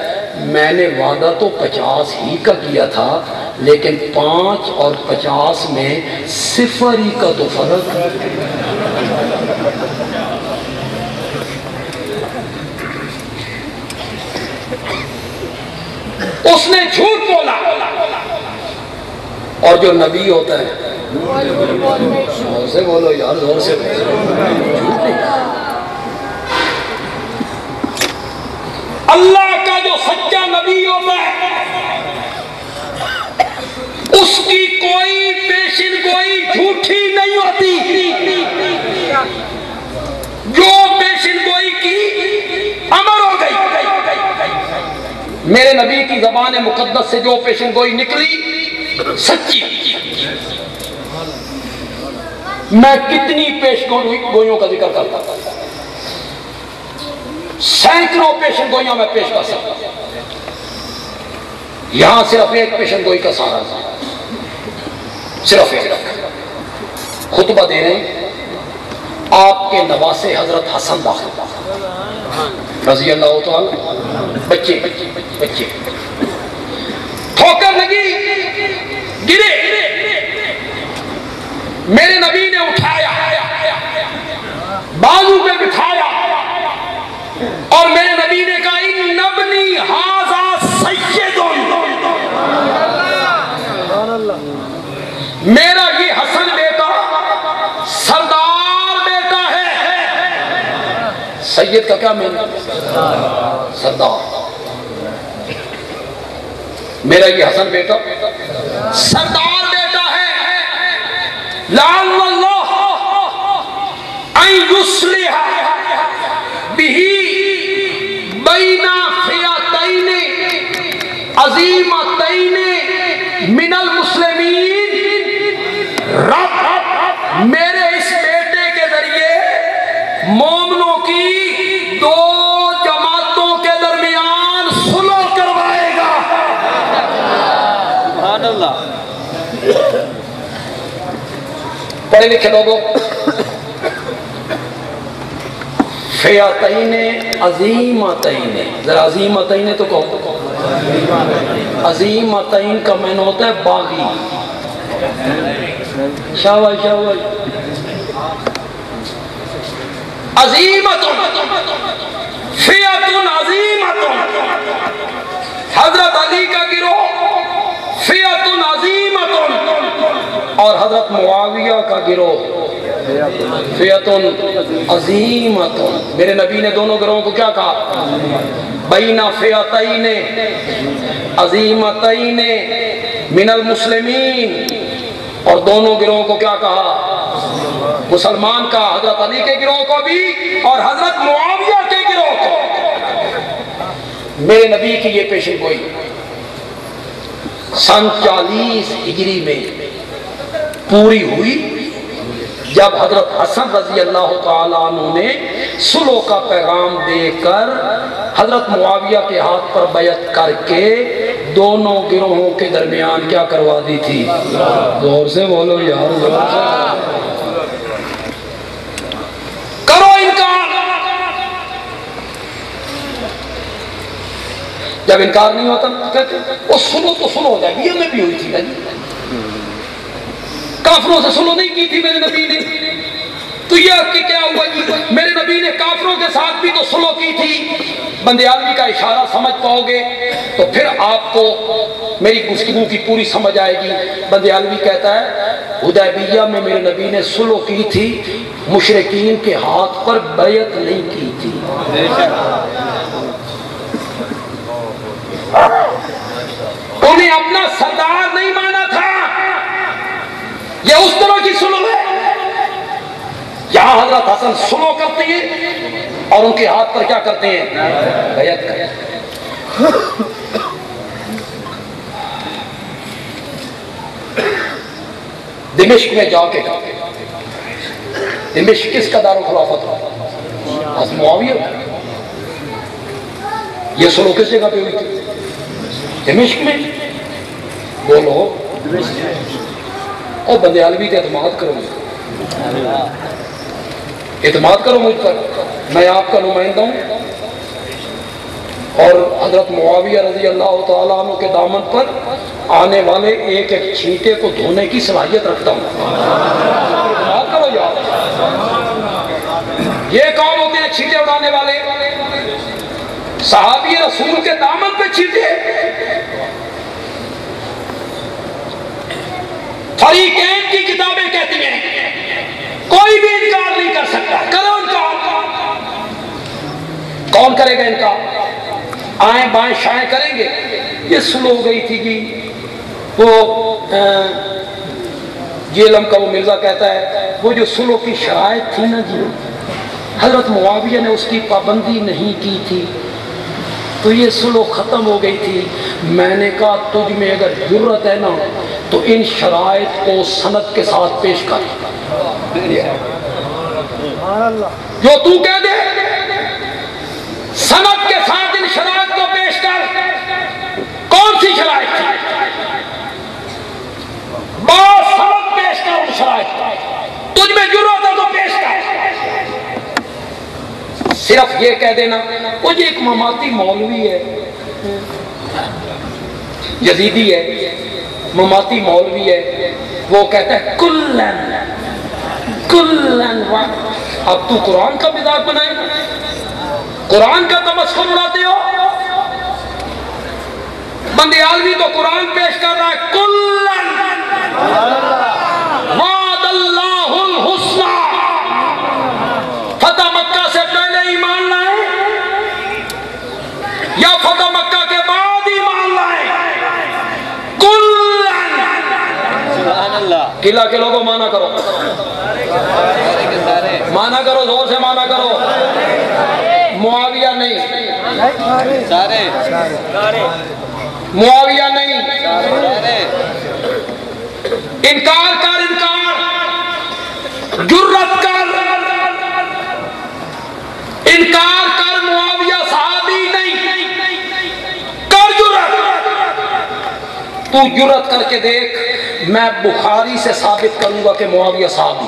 میں نے وعدہ تو 50 ہی کا کیا تھا، لیکن 5 اور 50 میں 0 ہی کا تو فرق ہے۔ اس نے جھوٹ بولا، اور جو نبی ہوتا ہے زور سے بولو یار، زور سے بولو، جھوٹ نہیں۔ اللہ کا جو سچا نبی ہوتا ہے اس کی کوئی پیشن گوئی جھوٹی نہیں ہوتی۔ جو پیشن گوئی کی امر ہو گئی۔ میرے نبی کی زبان مقدس سے جو پیشن گوئی نکلی سچی۔ میں کتنی پیش گوئیوں کا ذکر کرتا تھا، سینکڑوں پیشن گوئیوں میں پیش کر سکتا، یہاں صرف ایک پیشن گوئی کا سہارا تھا، صرف ایک۔ خطبہ دے رہے ہیں آپ کے نواسے حضرت حسن داخل رضی اللہ تعالی، بچے ٹھوکر لگی، گرے، میرے نبی نے اٹھایا، بازو پہ بٹھایا، اور میرے نبی نے کہا ان ابنی ھذا سید، میرا یہ حسن بیٹا سردار بیٹا ہے۔ سید کا کیا معنی؟ سردار۔ میرا یہ حسن بیٹا سردار بیٹا ہے۔ لعل اللہ ان یصلح بہ بین فئتین عظیمتین من المسلمین، رب میرے اس بیٹے کے ذریعے مومنوں کی 2 جماعتوں کے درمیان صلح کروائے گا۔ سبحان اللہ۔ پڑھے لکھے لوگوں، فئتین عظیمتین، ذرا عظیمتین تو کہو۔ عظیمتین کا معنی ہوتا ہے باغی۔ شاوش شاوش۔ عظیمت، فئت عظیمت، حضرت علی کا گروہ فئۃ عظیمۃ اور حضرت معاویہ کا گروہ فئۃ عظیمۃ. میرے نبی نے دونوں گروہوں کو کیا کہا؟ بین فئتین عظیمتین من المسلمین. اور دونوں گروہوں کو کیا کہا؟ مسلمان کا، حضرت علی کے گروہ کو بھی اور حضرت معاویہ کے گروہ کو. میرے نبی کی یہ پیشن گوئی سن 40 ہجری میں پوری ہوئی جب حضرت حسن رضی اللہ تعالیٰ عنہ نے صلح کا پیغام دے کر حضرت معاویہ کے ہاتھ پر بیعت کر کے دونوں گروہوں کے درمیان کیا کروا دی تھی؟ زور سے بولو یار، زور سے کرو انکار. جب انکار نہیں ہوتا کہتے وہ سنو تو سنو ہو جائے گی. یہ میں بھی ہوئی تھی کافروں سے سلو نہیں کی تھی میرے نبی نے. تو یہ کہ کیا ہوا جی؟ میرے نبی نے کافروں کے ساتھ بھی تو سلو کی تھی. بندے عالمی کا اشارہ سمجھ پاؤ گے تو پھر آپ کو میری گفتگو کی پوری سمجھ آئے گی. بندے عالمی کہتا ہے حدیبیہ میں میرے نبی نے سلو کی تھی، مشرکین کے ہاتھ پر بیعت نہیں کی تھی. انہیں اپنا سردار نہیں مانا تھا. یہ اس طرح کی سلو ہے. یہاں حضرت حسن سلو کرتے ہیں اور ان کے ہاتھ پر کیا کرتے ہیں؟ بیعت کرتے ہیں. دمشق میں جا کے دمشق کس کا دارالخلافت تھا؟ حضرت معاویہ. یہ سلو کس جگہ پہ ہوئی تھی؟ دمشق میں. بولو اور بندے عالمی کا اعتماد کرو، اعتماد کرو مجھ پر. میں آپ کا نمائندہ ہوں اور حضرت معاویہ رضی اللہ تعالیٰ عنہ کے دامن پر آنے والے ایک ایک چھینٹے کو دھونے کی صلاحیت رکھتا ہوں. اعتماد کرو یار. یہ کون ہوتے ہیں چھینٹے اڑانے والے؟ صحابی رسول کے دامن پہ چھینٹے. فریقین کی کتابیں کہتی ہیں کوئی بھی انکار نہیں کر سکتا. کرو انکار. کون کرے گا انکار؟ آئیں بائیں شائیں کریں گے. یہ سلو ہو گئی تھی کہ وہ جیلم کا وہ مرزا کہتا ہے وہ جو سلو کی شرائط تھی نا جی، حضرت معاویہ نے اس کی پابندی نہیں کی تھی تو یہ سلو ختم ہو گئی تھی. میں نے کہا تجھ میں اگر جرت ہے نا تو ان شرائط کو سند کے ساتھ پیش کر. جو تو کہہ دے سند کے ساتھ ان شرائط کو پیش کر. کون سی شرائط تھی؟ بس سند پیش کر ان شرائط. تجھ میں جرت ہے تو پیش کر. صرف یہ کہہ دینا وہ جو ایک مماتی مولوی ہے، یزیدی ہے، مماتی مولوی ہے، وہ کہتا ہے کلن کلن. اب تو قرآن کا مزاق بنائے، قرآن کا تمسخر اڑاتے ہو. بندے عالمی تو قرآن پیش کر رہا ہے کلن وعد اللہ الحسنى. فتح مکہ سے پہلے ایمان لائے یا فتح مکہ کے بعد ایمان لائے؟ کلن. قلعہ کے لوگوں مانا کرو، مانا کرو، زور سے مانا کرو. معاویہ نہیں، سارے معاویہ نہیں. انکار کر، انکار جرت کر، انکار کر. معاویہ صحابی نہیں، کر جرت. تو جرت کر کے دیکھ، میں بخاری سے ثابت کروں گا کہ معاویہ صحابی.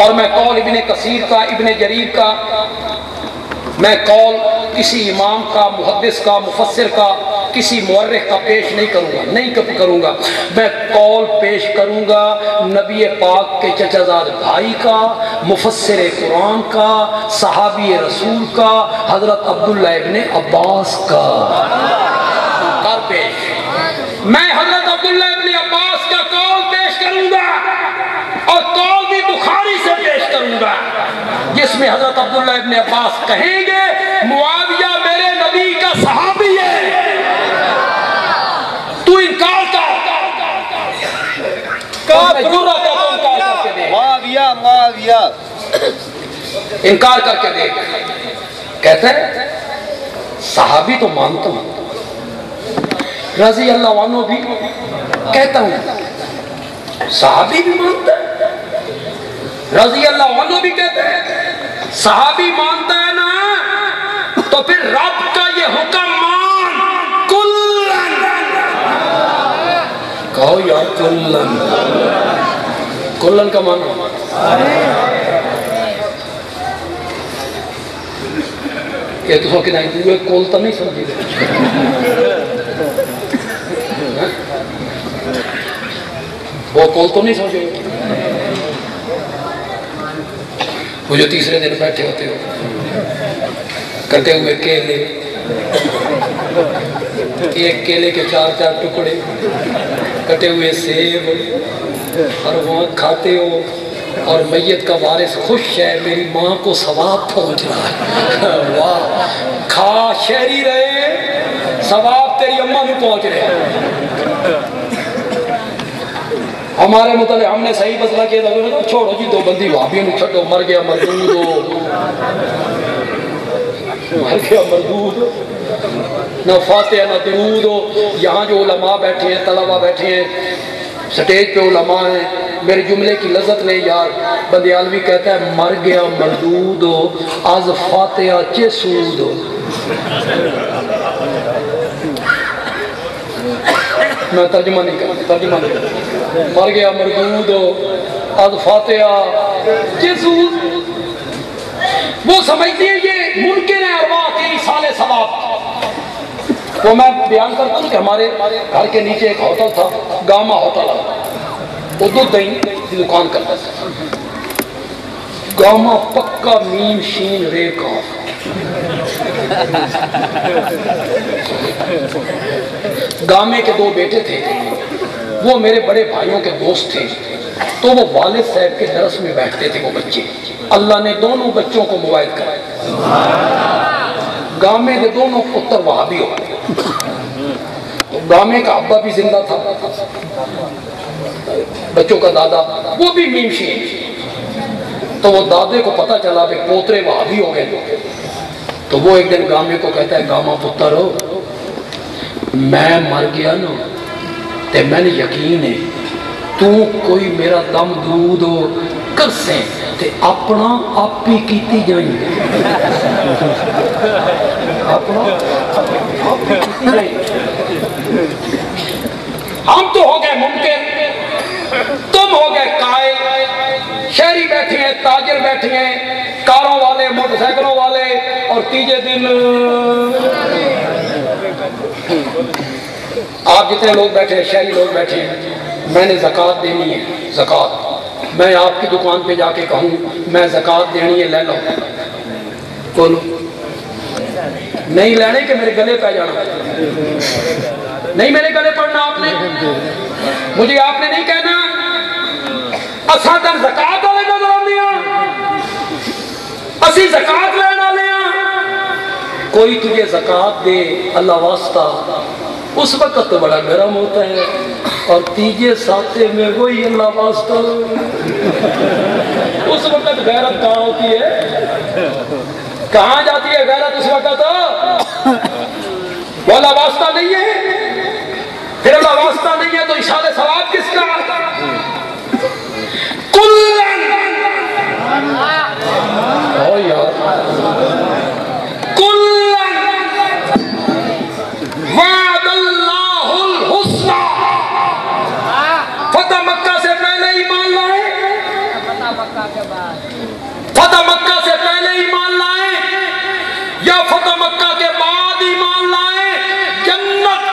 اور میں قول ابن کثیر کا، ابن جریر کا، میں قول کسی امام کا، محدث کا، مفسر کا کسی مورخ کا پیش نہیں کروں گا میں قول پیش کروں گا نبی پاک کے چچا زاد بھائی کا، مفسر قرآن کا، صحابی رسول کا، حضرت عبداللہ ابن عباس کا کر پیش۔ میں حضرت عبداللہ ابن عباس کا قول پیش کروں گا اور قول بھی بخاری سے پیش کروں گا، جس میں حضرت عبداللہ ابن عباس کہیں گے معاویہ میرے نبی کا صحابی ہے، تو انکار کر معاویہ انکار کر کے دیکھ۔ کہتے ہیں صحابی تو مانتا ہوں، رضی اللہ عنہ بھی کہتا ہوں، صحابی بھی مانتا ہے، رضی اللہ عنہ بھی کہتا ہے، صحابی مانتا ہے نا، تو پھر رب کا یہ حکم مان، کلن کہو یا کلن، کلن کا مانو یہ تو کہ نہیں دوئے کول تو نہیں سمجھی دے وہ کول تو نہیں سمجھے وہ جو تیسرے دن بیٹھے ہوتے ہو کٹے ہوئے کیلے، ایک کیلے کے 4 ٹکڑے، کٹے ہوئے سیب، اور وہاں کھاتے ہو اور میت کا وارث خوش ہے میری ماں کو ثواب پہنچ رہا ہے، واہ کھا شہری رہے ثواب تیری اماں بھی پہنچ رہے۔ ہمارے متعلق ہم نے صحیح مسئلہ کیا تھا، چھوڑو جی دو بندی وہابیوں نے چھٹو، مر گیا مردود ہو، مر گیا مردود ہو، نہ فاتحہ نہ درود ہو۔ یہاں جو علماء بیٹھے ہیں، طلبہ بیٹھے ہیں، سٹیج پہ علماء ہیں، میرے جملے کی لذت نہیں یار، بندیالوی کہتا ہے مر گیا مردود ہو از فاتحہ چے سود ہو۔ میں ترجمہ نہیں کرتا، مر گیا مردود ہو از فاتحہ چے سود۔ وہ سمجھتے ہیں یہ ممکن ہے ارواح کے ایصال ثواب۔ وہ میں بیان کرتا ہوں کہ ہمارے گھر کے نیچے ایک ہوٹل تھا، گاما ہوٹل، وہ دودھ دہی کی دکان کرتا تھا، گاما پکا میم شین رے کاف۔ گامے کے 2 بیٹے تھے، وہ میرے بڑے بھائیوں کے دوست تھے، تو وہ والد صاحب کے درس میں بیٹھتے تھے وہ بچے۔ اللہ نے دونوں بچوں کو موائد کرایا، گامے کے دونوں پتر وہابی ہو گئے۔ گامے کا ابا بھی زندہ تھا، بچوں کا دادا وہ بھی میم شین۔ تو وہ دادے کو پتا چلا کہ پوترے وہابی ہو گئے، تو وہ ایک دن گامے کو کہتا ہے گاما پتر ہو میں مر گیا نا تے میں نے یقین ہے تو کوئی میرا دم دود ہو کر سے تے اپنا آپ ہی کیتی جائیں گے، اپنا آپ ہی کیتی جائیں گے۔ ہم تو ہو گئے ممکن، تم ہو گئے قائل، شہری بیٹھے ہیں، تاجر بیٹھے ہیں، کاروں والے، موٹر سائیکلوں والے، اور تیجے دن آپ جتنے لوگ بیٹھے ہیں، شہری لوگ بیٹھے ہیں، میں نے زکوٰۃ دینی ہے، زکوٰۃ، میں آپ کی دکان پہ جا کے کہوں میں زکوٰۃ دینی ہے، لے لو، بولو نہیں لینے کہ میرے گلے پہ جانا، نہیں میرے گلے پڑنا آپ نے، مجھے آپ نے نہیں کہنا اساں تک زکوٰۃ والے نظر آنے ہیں، اسی زکوٰۃ لین والے ہیں۔ کوئی تجھے زکوٰۃ دے اللہ واسطہ، اس وقت تو بڑا گرم ہوتا ہے، اور تیجے ساتے میں وہی اللہ واسطہ، اس وقت غیرت کہاں ہوتی ہے، کہاں جاتی ہے غیرت اس وقت؟ وہ اللہ واسطہ نہیں ہے، پھر اللہ واسطہ نہیں ہے تو اشارے ثواب کس کا؟ کلن او یار کلن وعد اللہ الحسنى۔ فتح مکہ سے پہلے ایمان لائے، فتح مکہ سے پہلے ایمان لائے یا فتح مکہ کے بعد ایمان لائے، جنت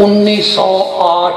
1908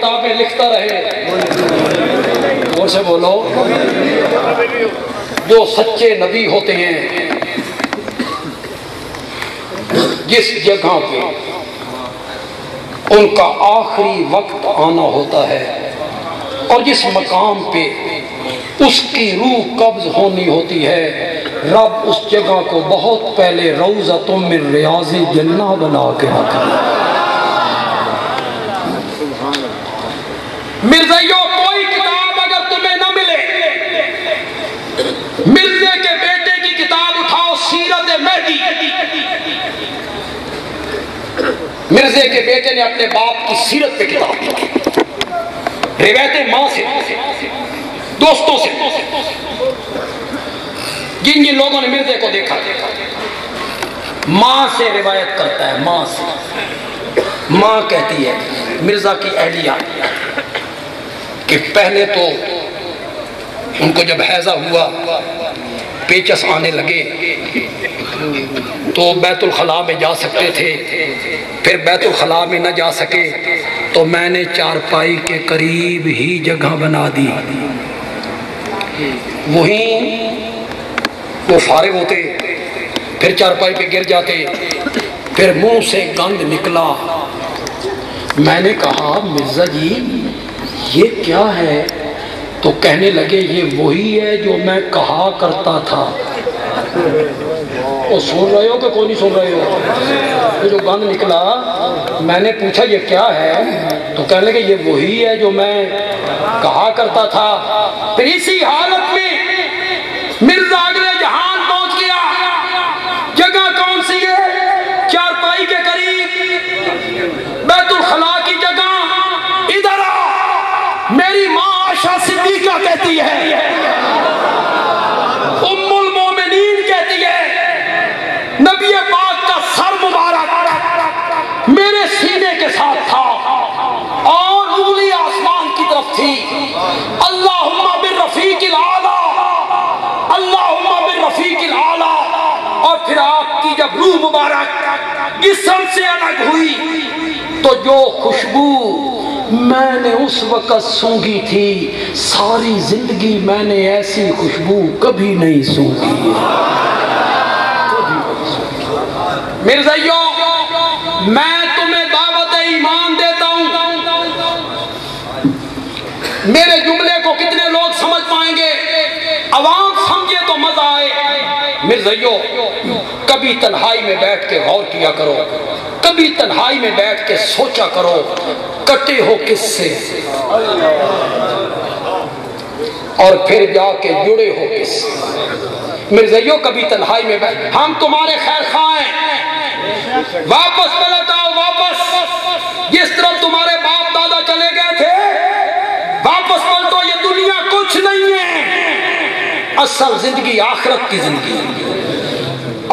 کتابیں لکھتا رہے، اور سے بولو، جو سچے نبی ہوتے ہیں جس جگہ پہ ان کا آخری وقت آنا ہوتا ہے اور جس مقام پہ اس کی روح قبض ہونی ہوتی ہے، رب اس جگہ کو بہت پہلے روضۃ من ریاض الجنہ بنا کے رکھا۔ مرزائیوں، کوئی کتاب اگر تمہیں نہ ملے، مرزے کے بیٹے کی کتاب اٹھاؤ، سیرت مہدی۔ مرزے کے بیٹے نے اپنے باپ کی سیرت پہ کتاب لکھی، روایتیں ماں سے، دوستوں سے، جن جن لوگوں نے مرزے کو دیکھا، ماں سے روایت کرتا ہے، ماں سے۔ ماں کہتی ہے مرزا کی اہلیہ کہ پہلے تو ان کو جب حیضہ ہوا، پیچس آنے لگے تو بیت الخلاء میں جا سکتے تھے، پھر بیت الخلاء میں نہ جا سکے تو میں نے چارپائی کے قریب ہی جگہ بنا دی، وہیں وہ فارغ ہوتے، پھر چارپائی پہ گر جاتے، پھر منہ سے گند نکلا۔ میں نے کہا مرزا جی یہ کیا ہے؟ تو کہنے لگے یہ وہی ہے جو میں کہا کرتا تھا۔ وہ سن رہے ہو کہ کوئی نہیں سن رہے ہو؟ یہ جو گند نکلا، میں نے پوچھا یہ کیا ہے؟ تو کہنے لگے یہ وہی ہے جو میں کہا کرتا تھا۔ پھر اسی حالت میں مرزا اگلے جہان پہنچ گیا۔ جگہ کون سی ہے؟ چارپائی کے قریب، بیت الخلاء کی جگہ۔ ادھر آ، میری ماں عائشہ صدیقہ کہتی ہے، ام المومنین کہتی ہے، نبی پاک کا سر مبارک میرے سینے کے ساتھ تھا اور انگلی آسمان کی طرف تھی۔ اللہم بالرفیق الاعلی، اللہم بالرفیق الاعلی۔ اور پھر آپ کی جب روح مبارک جسم سے الگ ہوئی تو جو خوشبو میں نے اس وقت سونگھی تھی، ساری زندگی میں نے ایسی خوشبو کبھی نہیں سونگھی۔ مرزائیوں، میں تمہیں دعوت ایمان دیتا ہوں۔ میرے جملے کو کتنے لوگ سمجھ پائیں گے؟ عوام سمجھے تو مزہ آئے۔ مرزائیوں، کبھی تنہائی میں بیٹھ کے غور کیا کرو، کبھی تنہائی میں بیٹھ کے سوچا کرو کٹے ہو کس سے اور پھر جا کے جڑے ہو کس سے۔ مرزائیوں، کبھی تنہائی میں بیٹھ، ہم تمہارے خیر خواہ ہیں، واپس پلٹ آؤ، واپس جس طرح تمہارے باپ دادا چلے گئے تھے واپس پلٹو۔ یہ دنیا کچھ نہیں ہے، اصل زندگی آخرت کی زندگی ہے،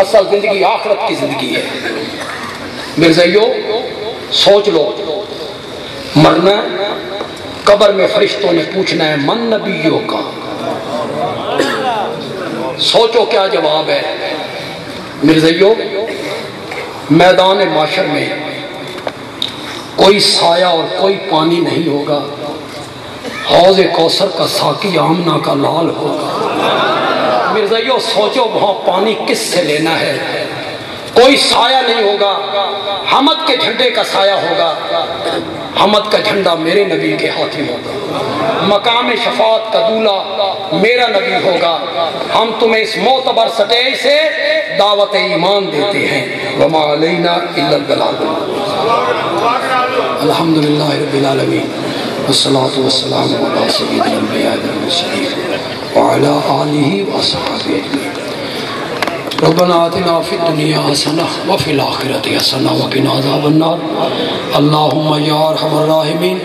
اصل زندگی آخرت کی زندگی ہے۔ مرزائیوں، سوچ لو، مرنا قبر میں فرشتوں نے پوچھنا ہے من نبیوں کا، سوچو کیا جواب ہے۔ مرزائیوں، میدان معاشر میں کوئی سایہ اور کوئی پانی نہیں ہوگا، حوض کوثر کا ساقی آمنہ کا لال ہوگا۔ مرزائیوں، سوچو وہاں پانی کس سے لینا ہے؟ کوئی سایہ نہیں ہوگا، حمد کے جھنڈے کا سایہ ہوگا، حمد کا جھنڈا میرے نبی کے ہاتھ میں ہوگا، مقام شفاعت کا دولہ میرا نبی ہوگا۔ ہم تمہیں اس معتبر سٹیج سے دعوت ایمان دیتے ہیں۔ وما علینا الا البلاغ۔ الحمدللہ رب العالمین، والصلاة والسلام علی سید الانبیاء والمرسلین وعلی آلہ وصحبہ اجمعین۔ ربنا آتنا فی الدنیا حسنہ وفی الآخرۃ حسنہ وقنا عذاب النار۔ اللہم یا ارحم الراحمین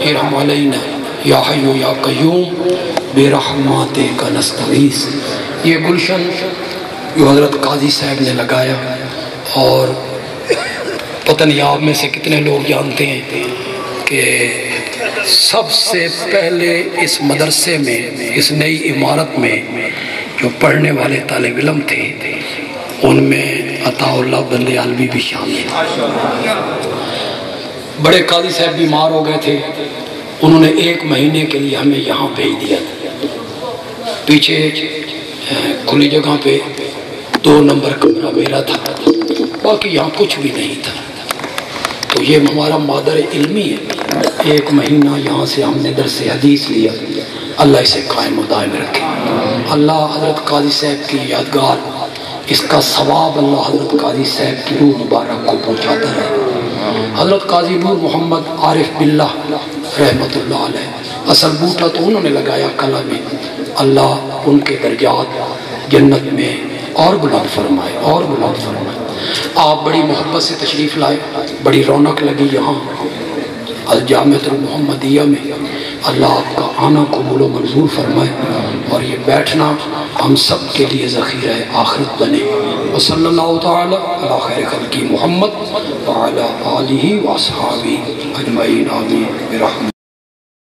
ارحم علینا یا حی یا قیوم برحمتک نستغیث۔ یہ گلشن جو حضرت قاضی صاحب نے لگایا، اور پتہ نہیں آپ میں سے کتنے لوگ جانتے ہیں کہ سب سے پہلے اس مدرسے میں، اس نئی عمارت میں جو پڑھنے والے طالب علم تھے ان میں عطا اللہ بندیالوی بھی شامل ہیں۔ بڑے قاضی صاحب بیمار ہو گئے تھے، انہوں نے 1 مہینے کے لیے ہمیں یہاں بھیج دیا تھا. پیچھے کھلی جگہ پہ 2 نمبر کمرہ میرا تھا، باقی یہاں کچھ بھی نہیں تھا. تو یہ ہمارا مادر علمی ہے. 1 مہینہ یہاں سے ہم نے درس حدیث لیا. اللہ اسے قائم و دائم رکھے. اللہ حضرت قاضی صاحب کی یادگار، اس کا ثواب اللہ حضرت قاضی صاحب کی روح مبارک کو پہنچاتا رہے. حضرت قاضی نور محمد عارف باللہ رحمت اللہ علیہ، اصل بوٹا تو انہوں نے لگایا کلا میں. اللہ ان کے درجات جنت میں اور بلند فرمائے اور بلند فرمائے. آپ بڑی محبت سے تشریف لائے، بڑی رونق لگی یہاں الجامعۃ المحمدیہ میں. اللہ آپ کا آنا قبول و منظور فرمائے اور یہ بیٹھنا ہم سب کے لیے ذخیرہ آخرت بنے. وصلی اللہ تعالی علی خیر خلقی محمد وعلی آلہ واصحابہ اجمعین آمین برحمتہ.